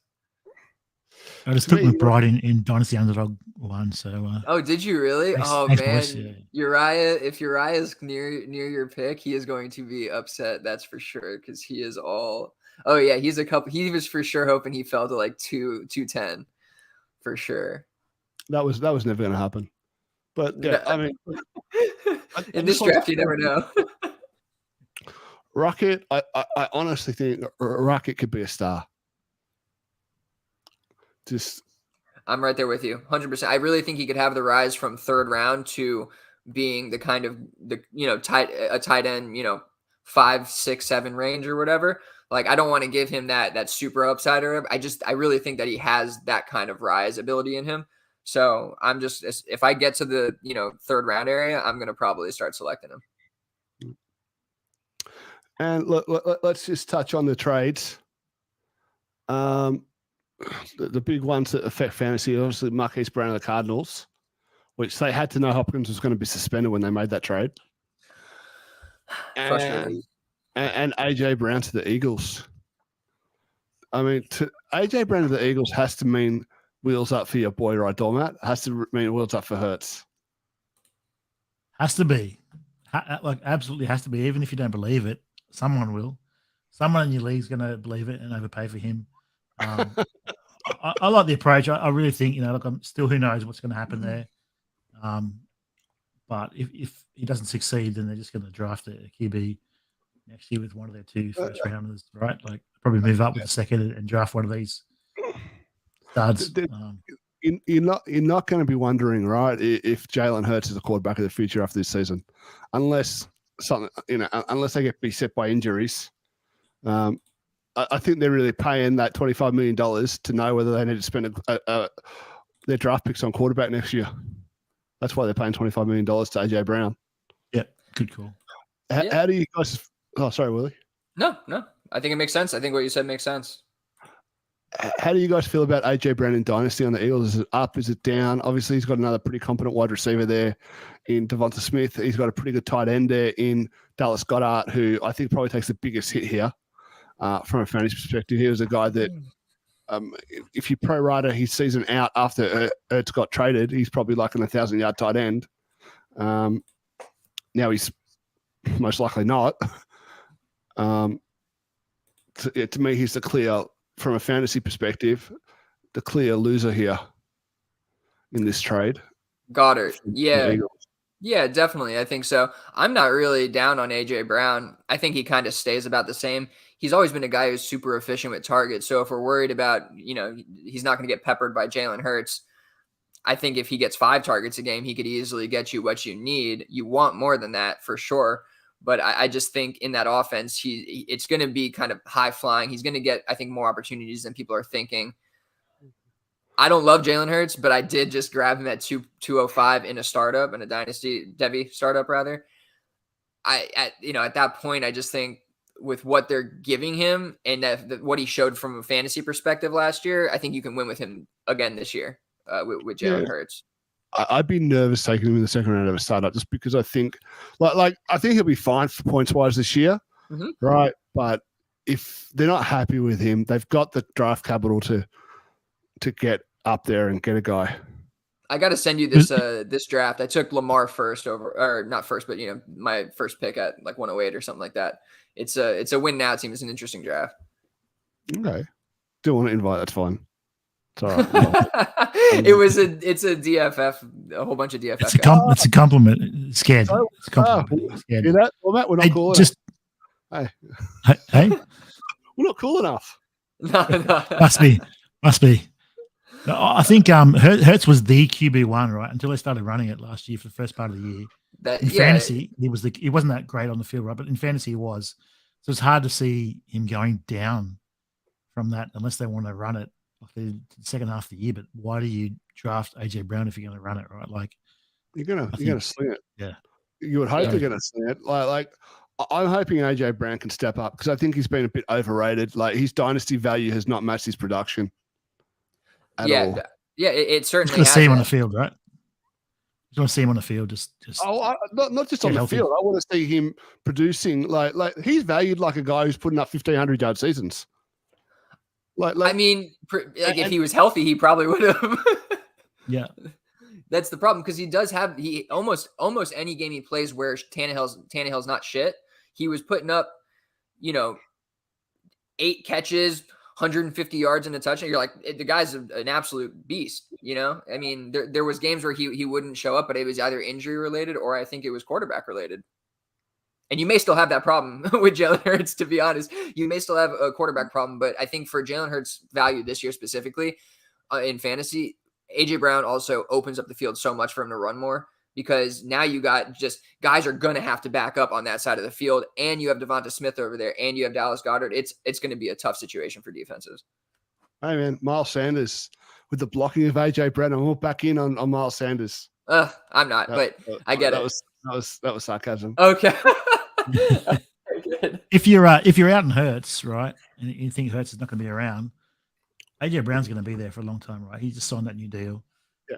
I just took McBride in Dynasty Underdog 1. So. Oh, did you really? Thanks, man, boys, yeah. Uriah. If Uriah is near your pick, he is going to be upset. That's for sure, because he is all. Oh yeah, he was for sure hoping he fell to like 210, for sure. That was never going to happen. But yeah, I mean, in this draft, you never know. Rocket, I honestly think Rocket could be a star. I'm right there with you, 100%. I really think he could have the rise from third round to being the kind of tight end, 5, 6, 7 range or whatever. Like, I don't want to give him that super upside or I really think that he has that kind of rise ability in him. So I'm just, if I get to the, third round area, I'm going to probably start selecting him. And let's just touch on the trades. The big ones that affect fantasy, obviously Marquis Brown of the Cardinals, which they had to know Hopkins was going to be suspended when they made that trade. And AJ Brown to the Eagles. I mean, AJ Brown to the Eagles has to mean wheels up for your boy, right, Dormat? Has to mean wheels up for Hurts. Has to be. Absolutely has to be. Even if you don't believe it, someone will. Someone in your league's going to believe it and overpay for him. I like the approach. I really think, I'm still, who knows what's going to happen there. But if he doesn't succeed, then they're just going to draft a QB next year with one of their 2 first rounders, right? Like, probably move up with the second and draft one of these studs. You're not going to be wondering, right, if Jalen Hurts is the quarterback of the future after this season, unless unless they get beset by injuries. I think they're really paying that $25 million to know whether they need to spend their draft picks on quarterback next year. That's why they're paying $25 million to AJ Brown. Yeah, good call. How do you guys? Oh, sorry, Willie. No. I think it makes sense. I think what you said makes sense. How do you guys feel about AJ Brown in Dynasty on the Eagles? Is it up? Is it down? Obviously, he's got another pretty competent wide receiver there in Devonta Smith. He's got a pretty good tight end there in Dallas Goedert, who I think probably takes the biggest hit here from a fantasy perspective. He was a guy that, if you pro-rata his season out after Ertz got traded, he's probably like an 1,000-yard tight end. Now he's most likely not. To me, he's the clear, from a fantasy perspective, the clear loser here in this trade. Goddard. Yeah. Yeah, definitely. I think so. I'm not really down on AJ Brown. I think he kind of stays about the same. He's always been a guy who's super efficient with targets. So if we're worried about, he's not going to get peppered by Jalen Hurts, I think if he gets 5 targets a game, he could easily get you what you need. You want more than that for sure. But I just think in that offense, it's going to be kind of high flying. He's going to get, I think, more opportunities than people are thinking. I don't love Jalen Hurts, but I did just grab him at 205 in a startup, in a Dynasty Debbie startup rather. At that point, I just think with what they're giving him and what he showed from a fantasy perspective last year, I think you can win with him again this year with Jalen Hurts. I'd be nervous taking him in the second round of a startup just because I think, I think he'll be fine for points wise this year, right? But if they're not happy with him, they've got the draft capital to get up there and get a guy. I got to send you this this draft. I took Lamar first or not first, but my first pick at like 108 or something like that. It's a win now team. It's an interesting draft. Okay, don't want to invite. That's fine. It's all right. It's a DFF, a whole bunch of DFF. It's a compliment. Scared. It's a compliment. Scared. You know, well, Matt, we're not cool enough. Hey, we're not cool enough. No. Must be. I think Hurts was the QB1, right? Until they started running it last year for the first part of the year. In fantasy, he wasn't that great on the field, right? But in fantasy, he was. So it's hard to see him going down from that unless they want to run it like the second half of the year. But why do you draft AJ Brown if you're going to run it, right? Like you're gonna sling it. Yeah, you would hope they're going to sling it. Like I'm hoping AJ Brown can step up because I think he's been a bit overrated. Like his dynasty value has not matched his production. It certainly. Just see him on the field, right? Just want to see him on the field. Just not just on the field. I want to see him producing. Like he's valued like a guy who's putting up 1,500-yard seasons. I mean, if he was healthy, he probably would have. Yeah, that's the problem because he does have almost any game he plays where Tannehill's not shit. He was putting up, 8 catches. 150 yards in a touchdown. You're like, the guy's an absolute beast, I mean, there was games where he wouldn't show up, but it was either injury related or I think it was quarterback related. And you may still have that problem with Jalen Hurts, to be honest. You may still have a quarterback problem, but I think for Jalen Hurts' value this year specifically in fantasy, AJ Brown also opens up the field so much for him to run more. Because now you got just guys are going to have to back up on that side of the field, and you have Devonta Smith over there, and you have Dallas Goedert. It's going to be a tough situation for defenses. Hey, man, Miles Sanders with the blocking of AJ Brown. I'm all back in on Miles Sanders. I'm not, but I get it. That was sarcasm. Okay. If you're out in Hurts, right, and you think Hurts is not going to be around, AJ Brown's going to be there for a long time, right? He just signed that new deal.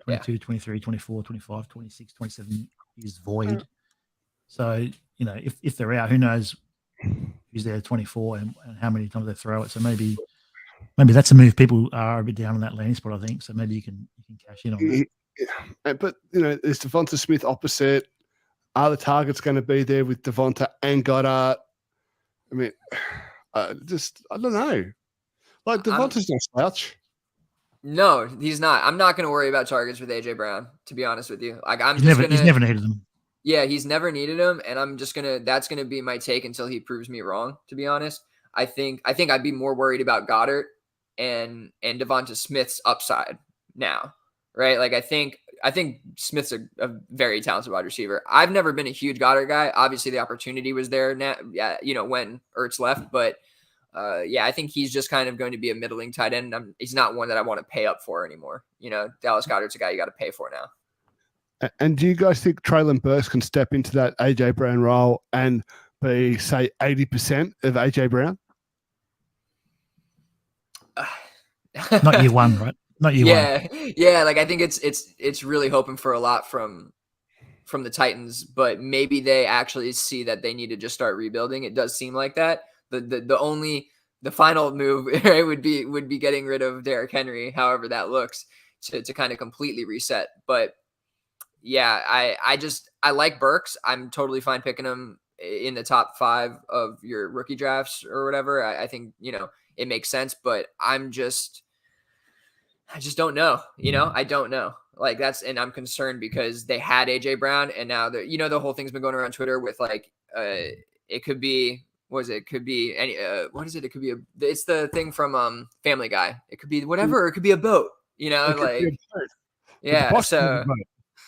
22, 23, 24, 25, 26, 27 is void. So, if they're out, who knows who's there 24 and how many times they throw it. So maybe that's a move. People are a bit down on that landing spot, I think. So maybe you can cash in on that. Yeah. But, is Devonta Smith opposite? Are the targets going to be there with Devonta and Goddard? I mean, I don't know. Like, Devonta's no slouch. No, he's not. I'm not going to worry about targets with AJ Brown, to be honest with you. Like he's never needed them. Yeah, he's never needed them, and I'm just that's gonna be my take until he proves me wrong. To be honest, I think I'd be more worried about Goddard and Devonta Smith's upside now, right? Like I think Smith's a very talented wide receiver. I've never been a huge Goddard guy. Obviously, the opportunity was there now. Yeah, when Ertz left, but. I think he's just kind of going to be a middling tight end. He's not one that I want to pay up for anymore. Dallas Goedert's a guy you got to pay for now. And do you guys think Treylon Burks can step into that AJ Brown role and be, say, 80% of AJ Brown? Not year one, right? Not year one. Yeah. Like I think it's really hoping for a lot from the Titans, but maybe they actually see that they need to just start rebuilding. It does seem like that. The final move right, would be getting rid of Derrick Henry, however that looks, to kind of completely reset. But yeah, I like Burks. I'm totally fine picking him in the top 5 of your rookie drafts or whatever. I think, it makes sense, but I just don't know. I don't know. Like and I'm concerned because they had AJ Brown and now the whole thing's been going around Twitter with like, it could be, it could be any, what is it? It could be it's the thing from, Family Guy. It could be whatever. It could be a boat, like, yeah. So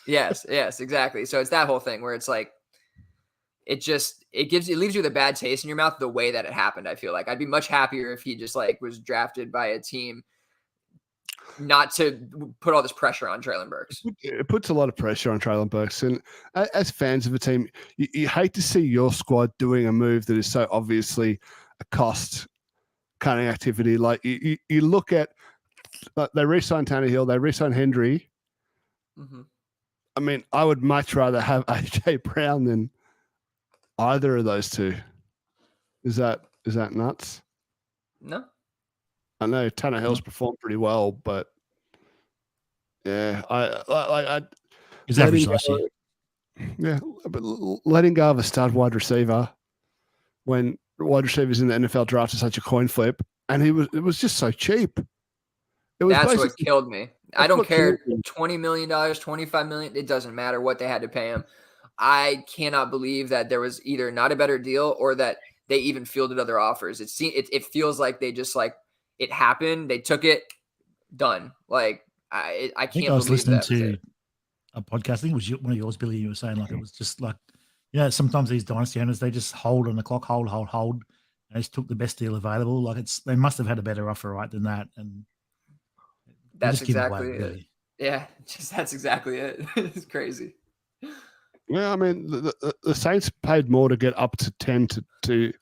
yes, exactly. So it's that whole thing where it's like, it leaves you with a bad taste in your mouth the way that it happened. I feel like I'd be much happier if he just like was drafted by a team not to put all this pressure on Treylon Burks. It puts a lot of pressure on Treylon Burks. And as fans of a team, you hate to see your squad doing a move that is so obviously a cost-cutting activity. Like you look at, they re-signed Tannehill, they re-signed Henry. Mm-hmm. I mean, I would much rather have AJ Brown than either of those two. Is that nuts? No. I know Tannehill's performed pretty well, but yeah, His average last year. Yeah, but letting go of a stud wide receiver when wide receivers in the NFL draft is such a coin flip, and it was just so cheap. That's what killed me. I don't care, $20 million, $25 million, it doesn't matter what they had to pay him. I cannot believe that there was either not a better deal or that they even fielded other offers. It feels like they just like it happened. They took it, done. Like I can't. I think I was listening to a podcast. I think it was one of yours, Billy. You were saying like it was just like, sometimes these dynasty owners, they just hold on the clock, hold, and they just took the best deal available. Like they must have had a better offer right than that, and that's exactly it. Really. Yeah, that's exactly it. It's crazy. Yeah, I mean the Saints paid more to get up to 10 to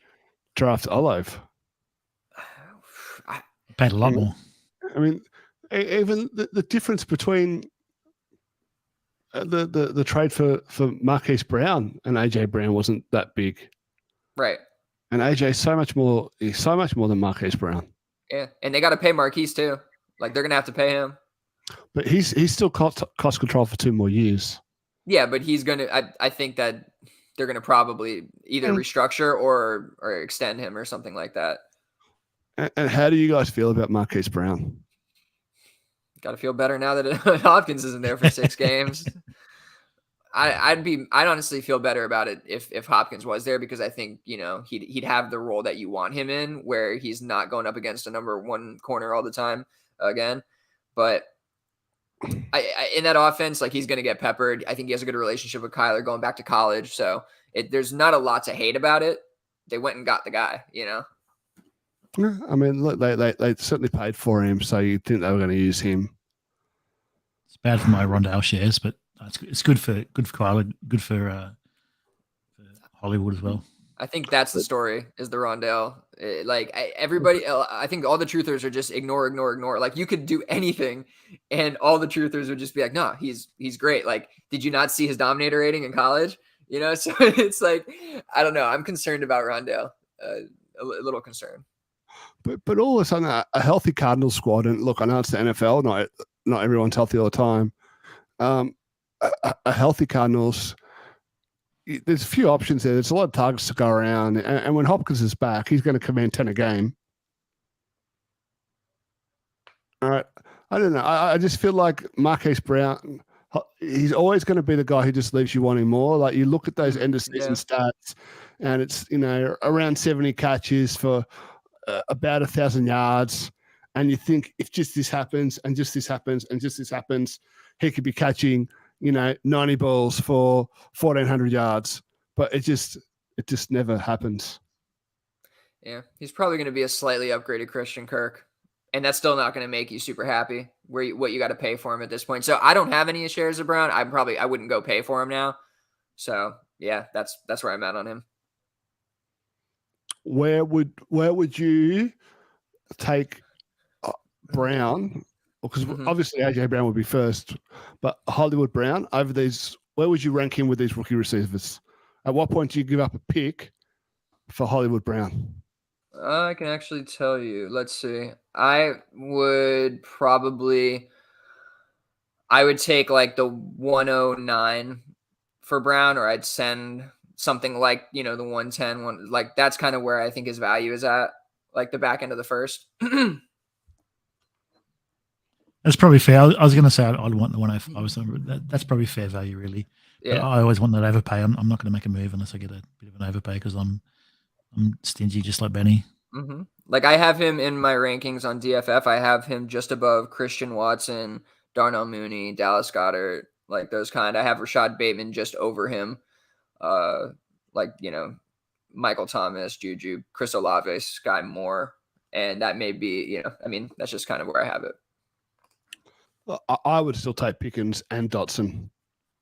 draft Olive. Paid a lot more. I mean, even the difference between the trade for Marquis Brown and AJ Brown wasn't that big, right? And AJ he's so much more than Marquis Brown. Yeah, and they got to pay Marquis too. Like they're gonna have to pay him. But he's still cost control for 2 more years. Yeah, but he's gonna. I think that they're gonna probably either restructure or extend him or something like that. And how do you guys feel about Marquis Brown? Got to feel better now that Hopkins isn't there for 6 games. I'd honestly feel better about it if Hopkins was there, because I think he'd have the role that you want him in, where he's not going up against a number 1 corner all the time again. But in that offense, like he's going to get peppered. I think he has a good relationship with Kyler going back to college, so there's not a lot to hate about it. They went and got the guy, Yeah, I mean, look, they certainly paid for him, so you'd think they were going to use him. It's bad for my Rondale shares, but it's good for Kyler, good for Hollywood as well. I think that's the story, is the Rondale. Everybody, I think all the truthers are just ignore. Like you could do anything, and all the truthers would just be like, "No, he's great." Like, did you not see his dominator rating in college? So it's like, I don't know. I'm concerned about Rondale, a little concerned. But all of a sudden, a healthy Cardinals squad, and look, I know it's the NFL, not everyone's healthy all the time. A healthy Cardinals, there's a few options there. There's a lot of targets to go around, and when Hopkins is back, he's going to command 10 a game. All right, I don't know. I just feel like Marquis Brown, he's always going to be the guy who just leaves you wanting more. Like you look at those end of season stats, and it's around 70 catches for about 1,000 yards, and you think if just this happens and just this happens and just this happens, he could be catching 90 balls for 1,400 yards, but it just never happens. Yeah, he's probably going to be a slightly upgraded Christian Kirk, and that's still not going to make you super happy what you got to pay for him at this point. So I don't have any shares of Brown. I wouldn't go pay for him now. So yeah, that's where I'm at on him. Where would you take Brown, because Mhm. obviously AJ Brown would be first, but Hollywood Brown over these, where would you rank him with these rookie receivers? At what point do you give up a pick for Hollywood Brown? I can actually tell you. Let's see. I would take like the 109 for Brown, or I'd send something like, the 110 one. Like that's kind of where I think his value is at, like the back end of the first. That's probably fair. I was going to say I'd want the one I was. That's probably fair value, really. But Yeah. I always want that overpay. I'm not going to make a move unless I get a bit of an overpay because I'm stingy, just like Benny. Mm-hmm. Like I have him in my rankings on DFF. I have him just above Christian Watson, Darnell Mooney, Dallas Goedert, like those kind. I have Rashad Bateman just over him. Like, Michael Thomas, Juju, Chris Olave, Sky Moore. And that may be, that's just kind of where I have it. Well, I would still take Pickens and Dotson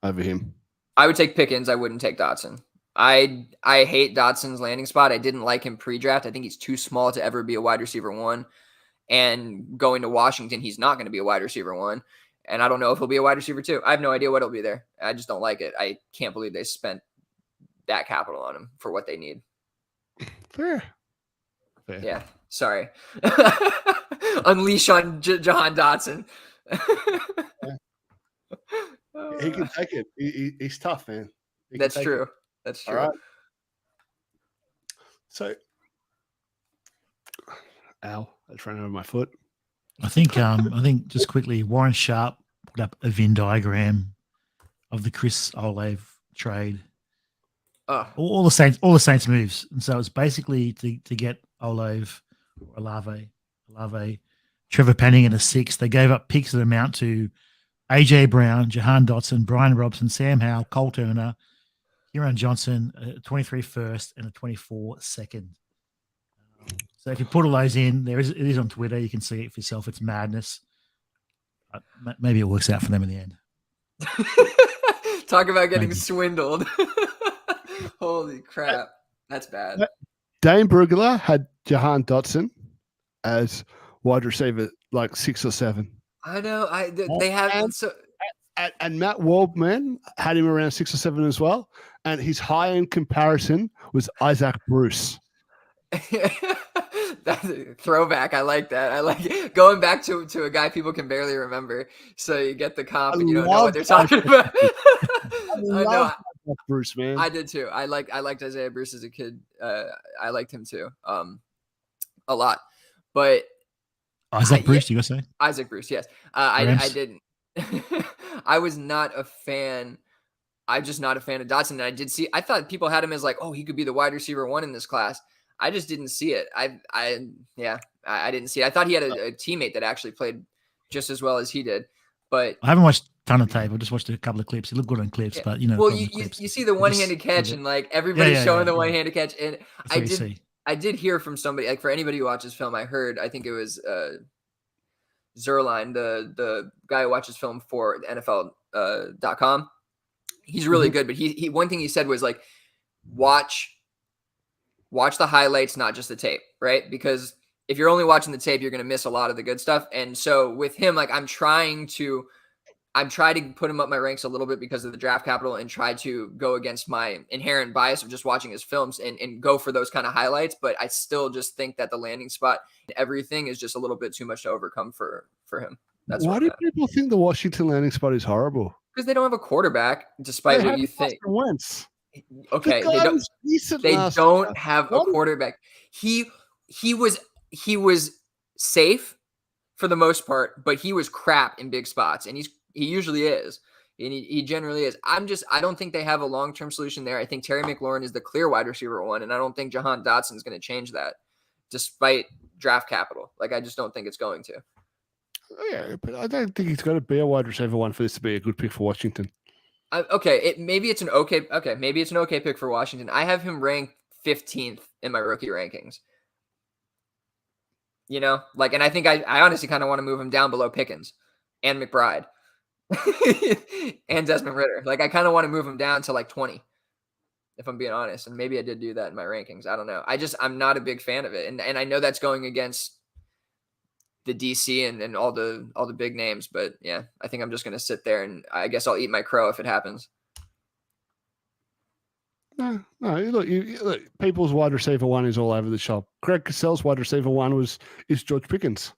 over him. I would take Pickens. I wouldn't take Dotson. I hate Dotson's landing spot. I didn't like him pre-draft. I think he's too small to ever be a wide receiver 1. And going to Washington, he's not going to be a wide receiver 1. And I don't know if he'll be a wide receiver 2. I have no idea what he'll be there. I just don't like it. I can't believe they spent that capital on him for what they need. Fair. Yeah. Sorry. Unleash on Jahan Dotson. He can take it. He's tough, man. That's true. That's true. All right. So, ow, that's running over my foot. I think just quickly, Warren Sharp put up a Venn diagram of the Chris Olave trade. All the Saints moves, and so it's basically to get Olave, Trevor Penning in a 6. They gave up picks that amount to AJ Brown, Jahan Dotson, Brian Robson, Sam Howell, Cole Turner, Kieran Johnson, a 23 first and a 24 second. So if you put all those in, it is on Twitter. You can see it for yourself. It's madness. Maybe it works out for them in the end. Talk about getting swindled. Holy crap. That's bad. Dane Brugler had Jahan Dotson as wide receiver, like 6 or 7. I know. They have and Matt Waldman had him around 6 or 7 as well. And his high end comparison was Isaac Bruce. That's a throwback. I like that. I like it. Going back to a guy people can barely remember. So you get the comp and you don't know what they're talking about. I know. Bruce, man. I did too. I liked Isaiah Bruce as a kid. I liked him too. A lot. But Isaac Bruce, you gotta say? Isaac Bruce, yes. I didn't. I was not a fan. I'm just not a fan of Dotson. And I thought people had him as like, oh, he could be the wide receiver 1 in this class. I just didn't see it. I didn't see it. I thought he had a teammate that actually played just as well as he did. But I haven't watched a ton of tape. I just watched a couple of clips. He looked good on clips, yeah. but you know. Well, you see the one-handed catch, and like everybody's showing the one-handed catch, and I did hear from somebody, like for anybody who watches film, I think it was Zerline, the guy who watches film for NFL.com. He's really good, but he one thing he said was like, watch the highlights, not just the tape, right? Because if you're only watching the tape, you're going to miss a lot of the good stuff. And so with him, like I'm trying to put him up my ranks a little bit because of the draft capital and try to go against my inherent bias of just watching his films and go for those kind of highlights. But I still just think that the landing spot and everything is just a little bit too much to overcome for him. That's why do people think the Washington landing spot is horrible? Because they don't have a quarterback, despite what you think. Wentz. Okay, they don't have a quarterback. He was safe for the most part, but he was crap in big spots, and he usually is, and he generally is. I don't think they have a long-term solution there. I think Terry McLaurin is the clear wide receiver 1, and I don't think Jahan Dotson is going to change that, despite draft capital. Like I just don't think it's going to. Yeah, but I don't think he's got to be a wide receiver 1 for this to be a good pick for Washington. Maybe it's an okay pick for Washington. I have him ranked 15th in my rookie rankings. You know, like, and I think I honestly kind of want to move him down below Pickens and McBride and Desmond Ridder. Like, I kind of want to move him down to like 20, if I'm being honest. And maybe I did do that in my rankings. I don't know. I'm not a big fan of it. And I know that's going against the DC and all the big names. But yeah, I think I'm just going to sit there, and I guess I'll eat my crow if it happens. No, look, look, people's wide receiver one is all over the shop. Greg Cassell's wide receiver one is George Pickens.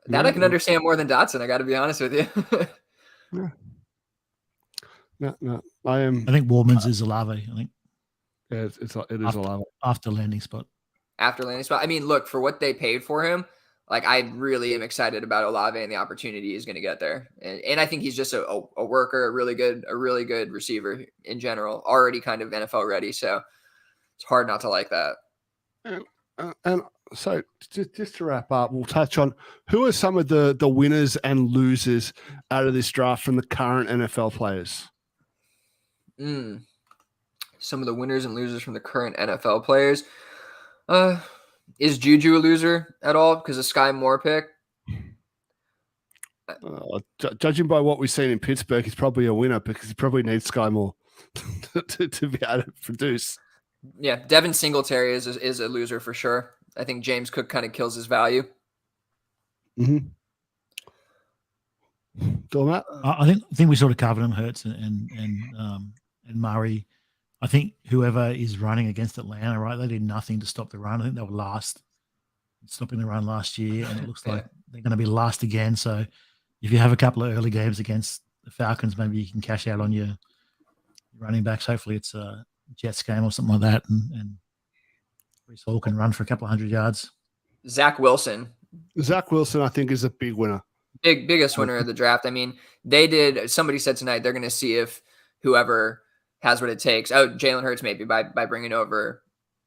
That I can understand more than Dotson. I got to be honest with you. No, I think Warman's is Olave. I think. Yeah, it is Olave after landing spot. After landing spot. I mean, look, for what they paid for him, like I really am excited about Olave and the opportunity he's going to get there. And I think he's just a worker, a really good receiver in general, already kind of NFL ready. So it's hard not to like that. And so just to wrap up, we'll touch on who are some of the winners and losers out of this draft from the current NFL players. Some of the winners and losers from the current NFL players. Is Juju a loser at all because of Sky Moore pick? Judging by what we've seen in Pittsburgh, he's probably a winner because he probably needs Sky Moore to be able to produce. Yeah, Devin Singletary is a loser for sure. I think James Cook kind of kills his value. Mm-hmm. Matt? I think we sort of covered him, Hurts and Murray. I think whoever is running against Atlanta, right? They did nothing to stop the run. I think they were last stopping the run last year, and it looks like they're going to be last again. So if you have a couple of early games against the Falcons, maybe you can cash out on your running backs. Hopefully it's a Jets game or something like that, and Breece Hall can run for a couple of 100 yards. Zach Wilson, I think, is a big winner. Biggest winner of the draft. I mean, somebody said tonight they're going to see if whoever has what it takes. Oh, Jalen Hurts maybe by bringing over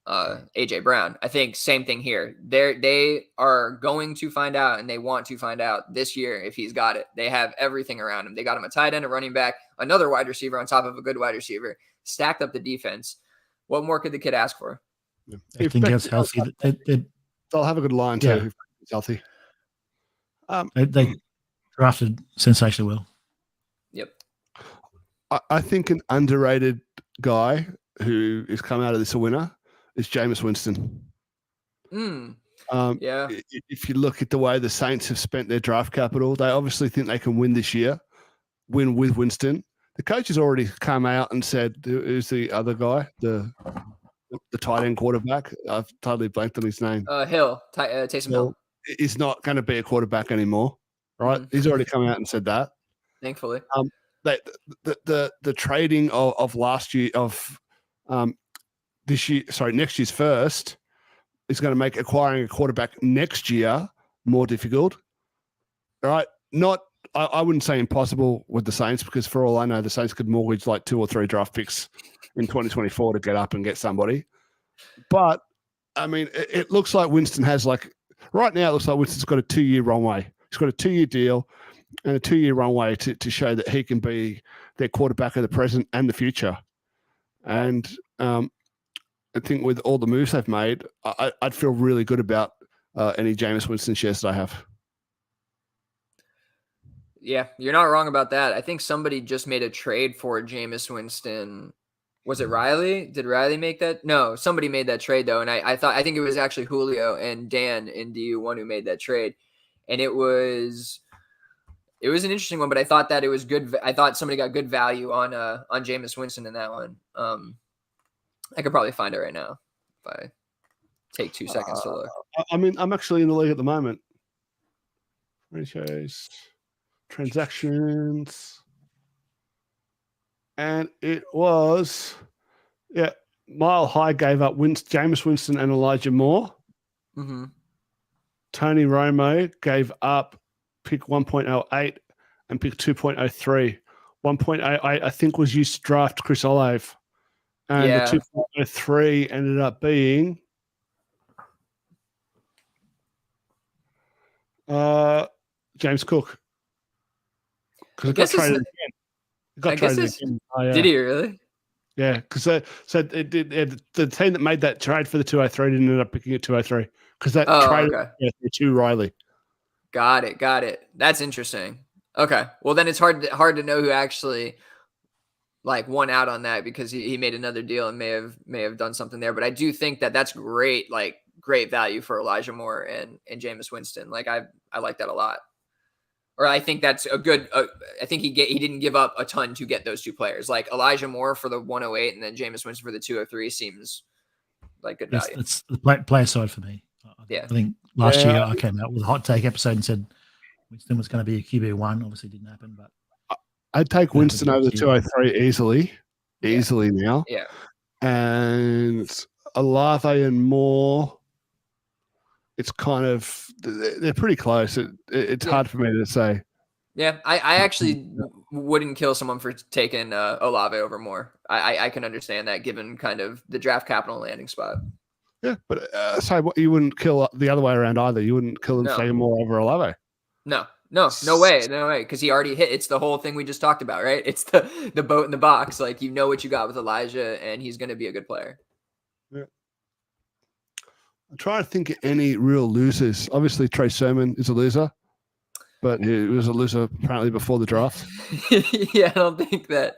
AJ Brown. I think same thing here. They are going to find out, and they want to find out this year if he's got it. They have everything around him. They got him a tight end, a running back, another wide receiver on top of a good wide receiver, stacked up the defense. What more could the kid ask for? Yeah. If he gets healthy, they'll have a good line too. Yeah. If he's healthy. They drafted sensationally well. Yep. I think an underrated guy who has come out of this a winner is Jameis Winston. Yeah. If you look at the way the Saints have spent their draft capital, they obviously think they can win this year, win with Winston. The coach has already come out and said, who's the other guy, the tight end quarterback? I've totally blanked on his name. Taysom Hill. Is not going to be a quarterback anymore, right? Mm-hmm. He's already come out and said that. Thankfully. The trading of last year next year's first is going to make acquiring a quarterback next year more difficult. All right. I wouldn't say impossible with the Saints, because for all I know, the Saints could mortgage like 2 or 3 draft picks in 2024 to get up and get somebody. But I mean, it looks like Winston has right now, it looks like Winston's got a 2-year runway. He's got a 2-year deal and a 2-year runway to show that he can be their quarterback of the present and the future. And I think with all the moves they've made, I'd feel really good about any Jameis Winston shares that I have. Yeah, you're not wrong about that. I think somebody just made a trade for Jameis Winston. Was it Riley? Did Riley make that? No, somebody made that trade though. And I think it was actually Julio and Dan in DU1 who made that trade. And it was an interesting one, but I thought that it was good. I thought somebody got good value on Jameis Winston in that one. I could probably find it right now if I take 2 seconds to look. I mean, I'm actually in the league at the moment. Franchise transactions. And it was, Mile High gave up Jameis Winston and Elijah Moore. Mm-hmm. Tony Romo gave up pick 1.08 and pick 2.03. 1.88, I think, was used to draft Chris Olave. And the 2.03 ended up being James Cook. Because it got traded again. Did he really? Yeah, because the team that made that trade for the 203 didn't end up picking it 203 because that trade to Riley. Got it. That's interesting. Okay, well then it's hard to know who actually won out on that, because he made another deal and may have done something there. But I do think that's great, great value for Elijah Moore and Jameis Winston. Like I like that a lot. Or I think that's a good. I think he didn't give up a ton to get those two players. Like Elijah Moore for the 108 and then Jameis Winston for the 203 seems like good value. It's the player side for me. Yeah. I think last year I came out with a hot take episode and said Winston was going to be a QB1. Obviously, it didn't happen, but I'd take Winston over the 203 easily now. Yeah. And Olave and Moore, it's kind of they're pretty close. It's hard for me to say. Yeah, I actually wouldn't kill someone for taking Olave over Moore. I can understand that given kind of the draft capital landing spot. Yeah, but what you wouldn't kill the other way around either. You wouldn't kill him taking Moore over Olave. No way, because he already hit. It's the whole thing we just talked about, right? It's the boat in the box. Like you know what you got with Elijah, and he's going to be a good player. Yeah. I'm trying to think of any real losers. Obviously, Trey Sermon is a loser, but he was a loser apparently before the draft. Yeah, I don't think that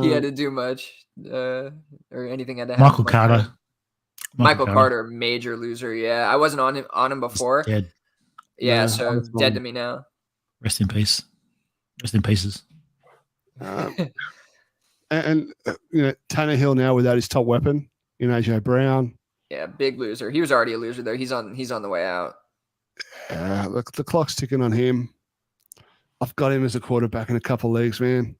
he had to do much or anything had to happen. Michael Carter. Michael Carter, major loser. Yeah, I wasn't on him before. Dead. Yeah, so dead to me now. Rest in peace. Rest in pieces. And Tannehill now without his top weapon in AJ Brown. Yeah, big loser. He was already a loser though. He's on the way out. Yeah, look, the clock's ticking on him. I've got him as a quarterback in a couple of leagues, man.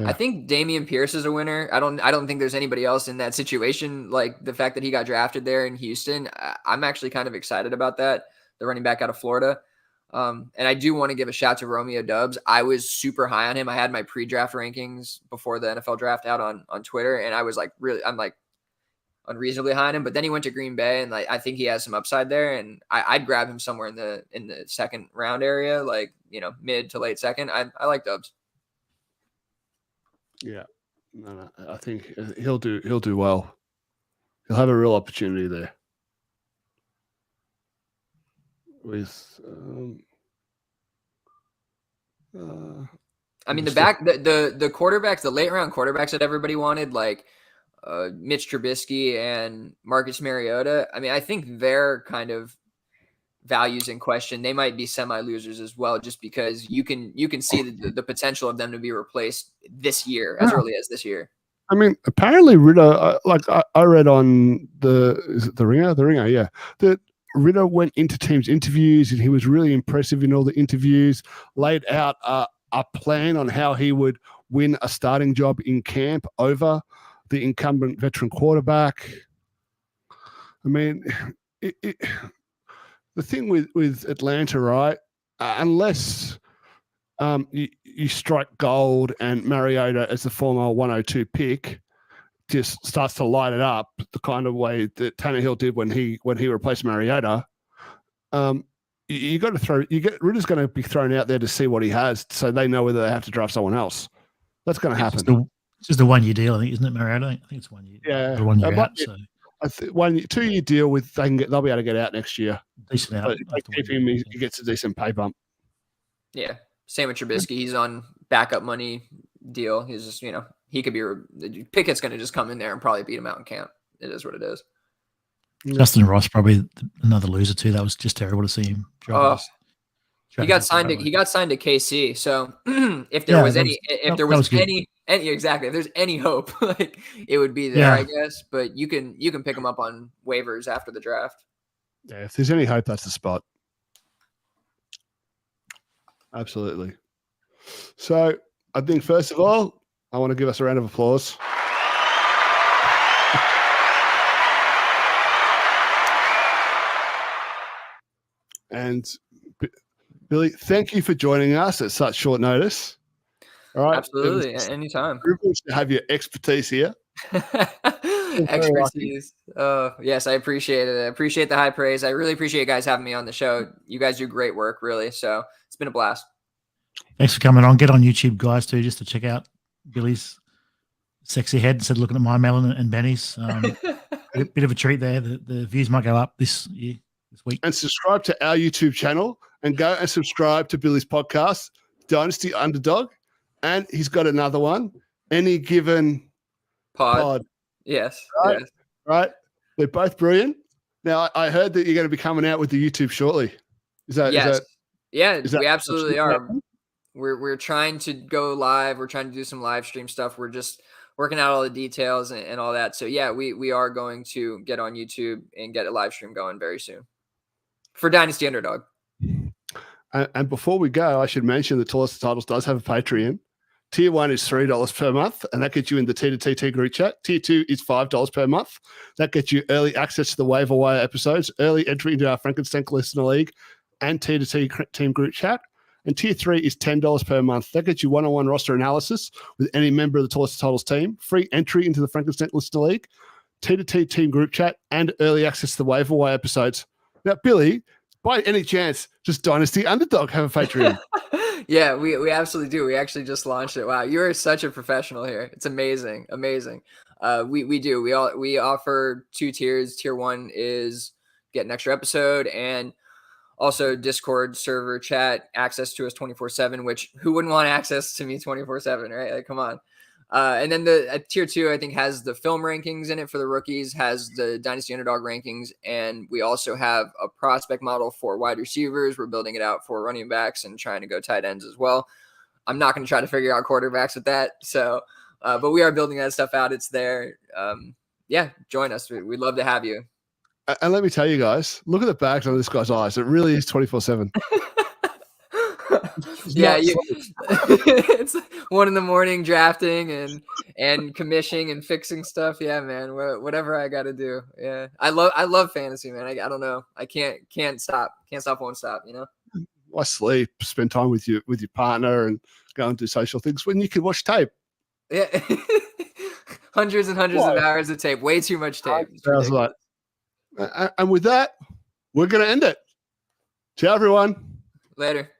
I think Dameon Pierce is a winner. I don't think there's anybody else in that situation. Like the fact that he got drafted there in Houston, I'm actually kind of excited about that. The running back out of Florida. And I do want to give a shout to Romeo Doubs. I was super high on him. I had my pre-draft rankings before the NFL draft out on Twitter. And I was like, I'm unreasonably high on him, but then he went to Green Bay and I think he has some upside there. And I'd grab him somewhere in the second round area, like, mid to late second. I like Doubs. Yeah, no, I think he'll do well. He'll have a real opportunity there. With, I mean, the quarterbacks, the late round quarterbacks that everybody wanted, like Mitch Trubisky and Marcus Mariota. I mean, I think their kind of values in question, they might be semi-losers as well, just because you can see the potential of them to be replaced this year, as early as this year. I mean, apparently Ritter, I read on the Ringer, yeah, that Ritter went into teams' interviews and he was really impressive in all the interviews, laid out a plan on how he would win a starting job in camp over the incumbent veteran quarterback. I mean, the thing with Atlanta, right, unless you strike gold and Mariota as the former 102 pick just starts to light it up the kind of way that Tannehill did when he replaced Mariota, Ritter's going to be thrown out there to see what he has, so they know whether they have to draft someone else. That's going to happen. It's just a 1 year deal, I think, isn't it, Mariota? I think it's 1 year. Yeah, 1 year out. So. 2 year deal with they'll be able to get out next year. Decent out. If they keep him, he gets a decent pay bump. Yeah, same with Trubisky. He's on backup money deal. He's just he could be Pickett's going to just come in there and probably beat him out in camp. It is what it is. Justin Ross probably another loser too. That was just terrible to see him. He got signed to KC. So if there was any hope, like it would be there, I guess. But you can pick him up on waivers after the draft. Yeah, if there's any hope, that's the spot. Absolutely. So I think first of all, I want to give us a round of applause. And Billy, thank you for joining us at such short notice. All right. Absolutely. Anytime. Privileged to have your expertise here. Expertise. Yes, I appreciate it. I appreciate the high praise. I really appreciate you guys having me on the show. You guys do great work, really. So it's been a blast. Thanks for coming on. Get on YouTube, guys, too, just to check out Billy's sexy head instead of looking at my melon and Benny's. A bit of a treat there. The views might go up this week. And subscribe to our YouTube channel and go and subscribe to Billy's podcast, Dynasty Underdog. And he's got another one, Any Given Pod. Yes. Right? Yes. Right? They're both brilliant. Now, I heard that you're going to be coming out with the YouTube shortly. Yes. Yeah, is that we absolutely are. happening? We're trying to go live. We're trying to do some live stream stuff. We're just working out all the details and all that. So yeah, we are going to get on YouTube and get a live stream going very soon for Dynasty Underdog. And before we go, I should mention that Tallest Titles does have a Patreon. Tier 1 is $3 per month, and that gets you in the T2TT group chat. Tier 2 is $5 per month. That gets you early access to the waiver wire episodes, early entry into our Frankenstein Listener League, and T2T team group chat. And Tier 3 is $10 per month. That gets you one-on-one roster analysis with any member of the Tallest Titles team, free entry into the Frankenstein Listener League, T2T team group chat, and early access to the waiver wire episodes. Now, Billy, by any chance, does Dynasty Underdog have a Patreon? Yeah, we absolutely do. We actually just launched it. Wow, you are such a professional here. It's amazing. We do. We offer 2 tiers. Tier 1 is get an extra episode and also Discord server chat, access to us 24/7, which who wouldn't want access to me 24/7, right? Like, come on. And then the tier 2, I think, has the film rankings in it for the rookies, has the Dynasty Underdog rankings, and we also have a prospect model for wide receivers. We're building it out for running backs and trying to go tight ends as well. I'm not going to try to figure out quarterbacks with that. So, but we are building that stuff out. It's there. Yeah, join us. We'd love to have you. And let me tell you guys, look at the bags on this guy's eyes. It really is 24/7. Yeah, it's 1 a.m. drafting and commissioning and fixing stuff. Yeah, man, whatever I got to do. Yeah, I love fantasy, man. I don't know. I can't stop. Won't stop. You know. Why sleep? Spend time with your partner and go and do social things when you can watch tape. Yeah, hundreds and hundreds of hours of tape. Way too much tape. And with that, we're going to end it. Ciao, everyone. Later.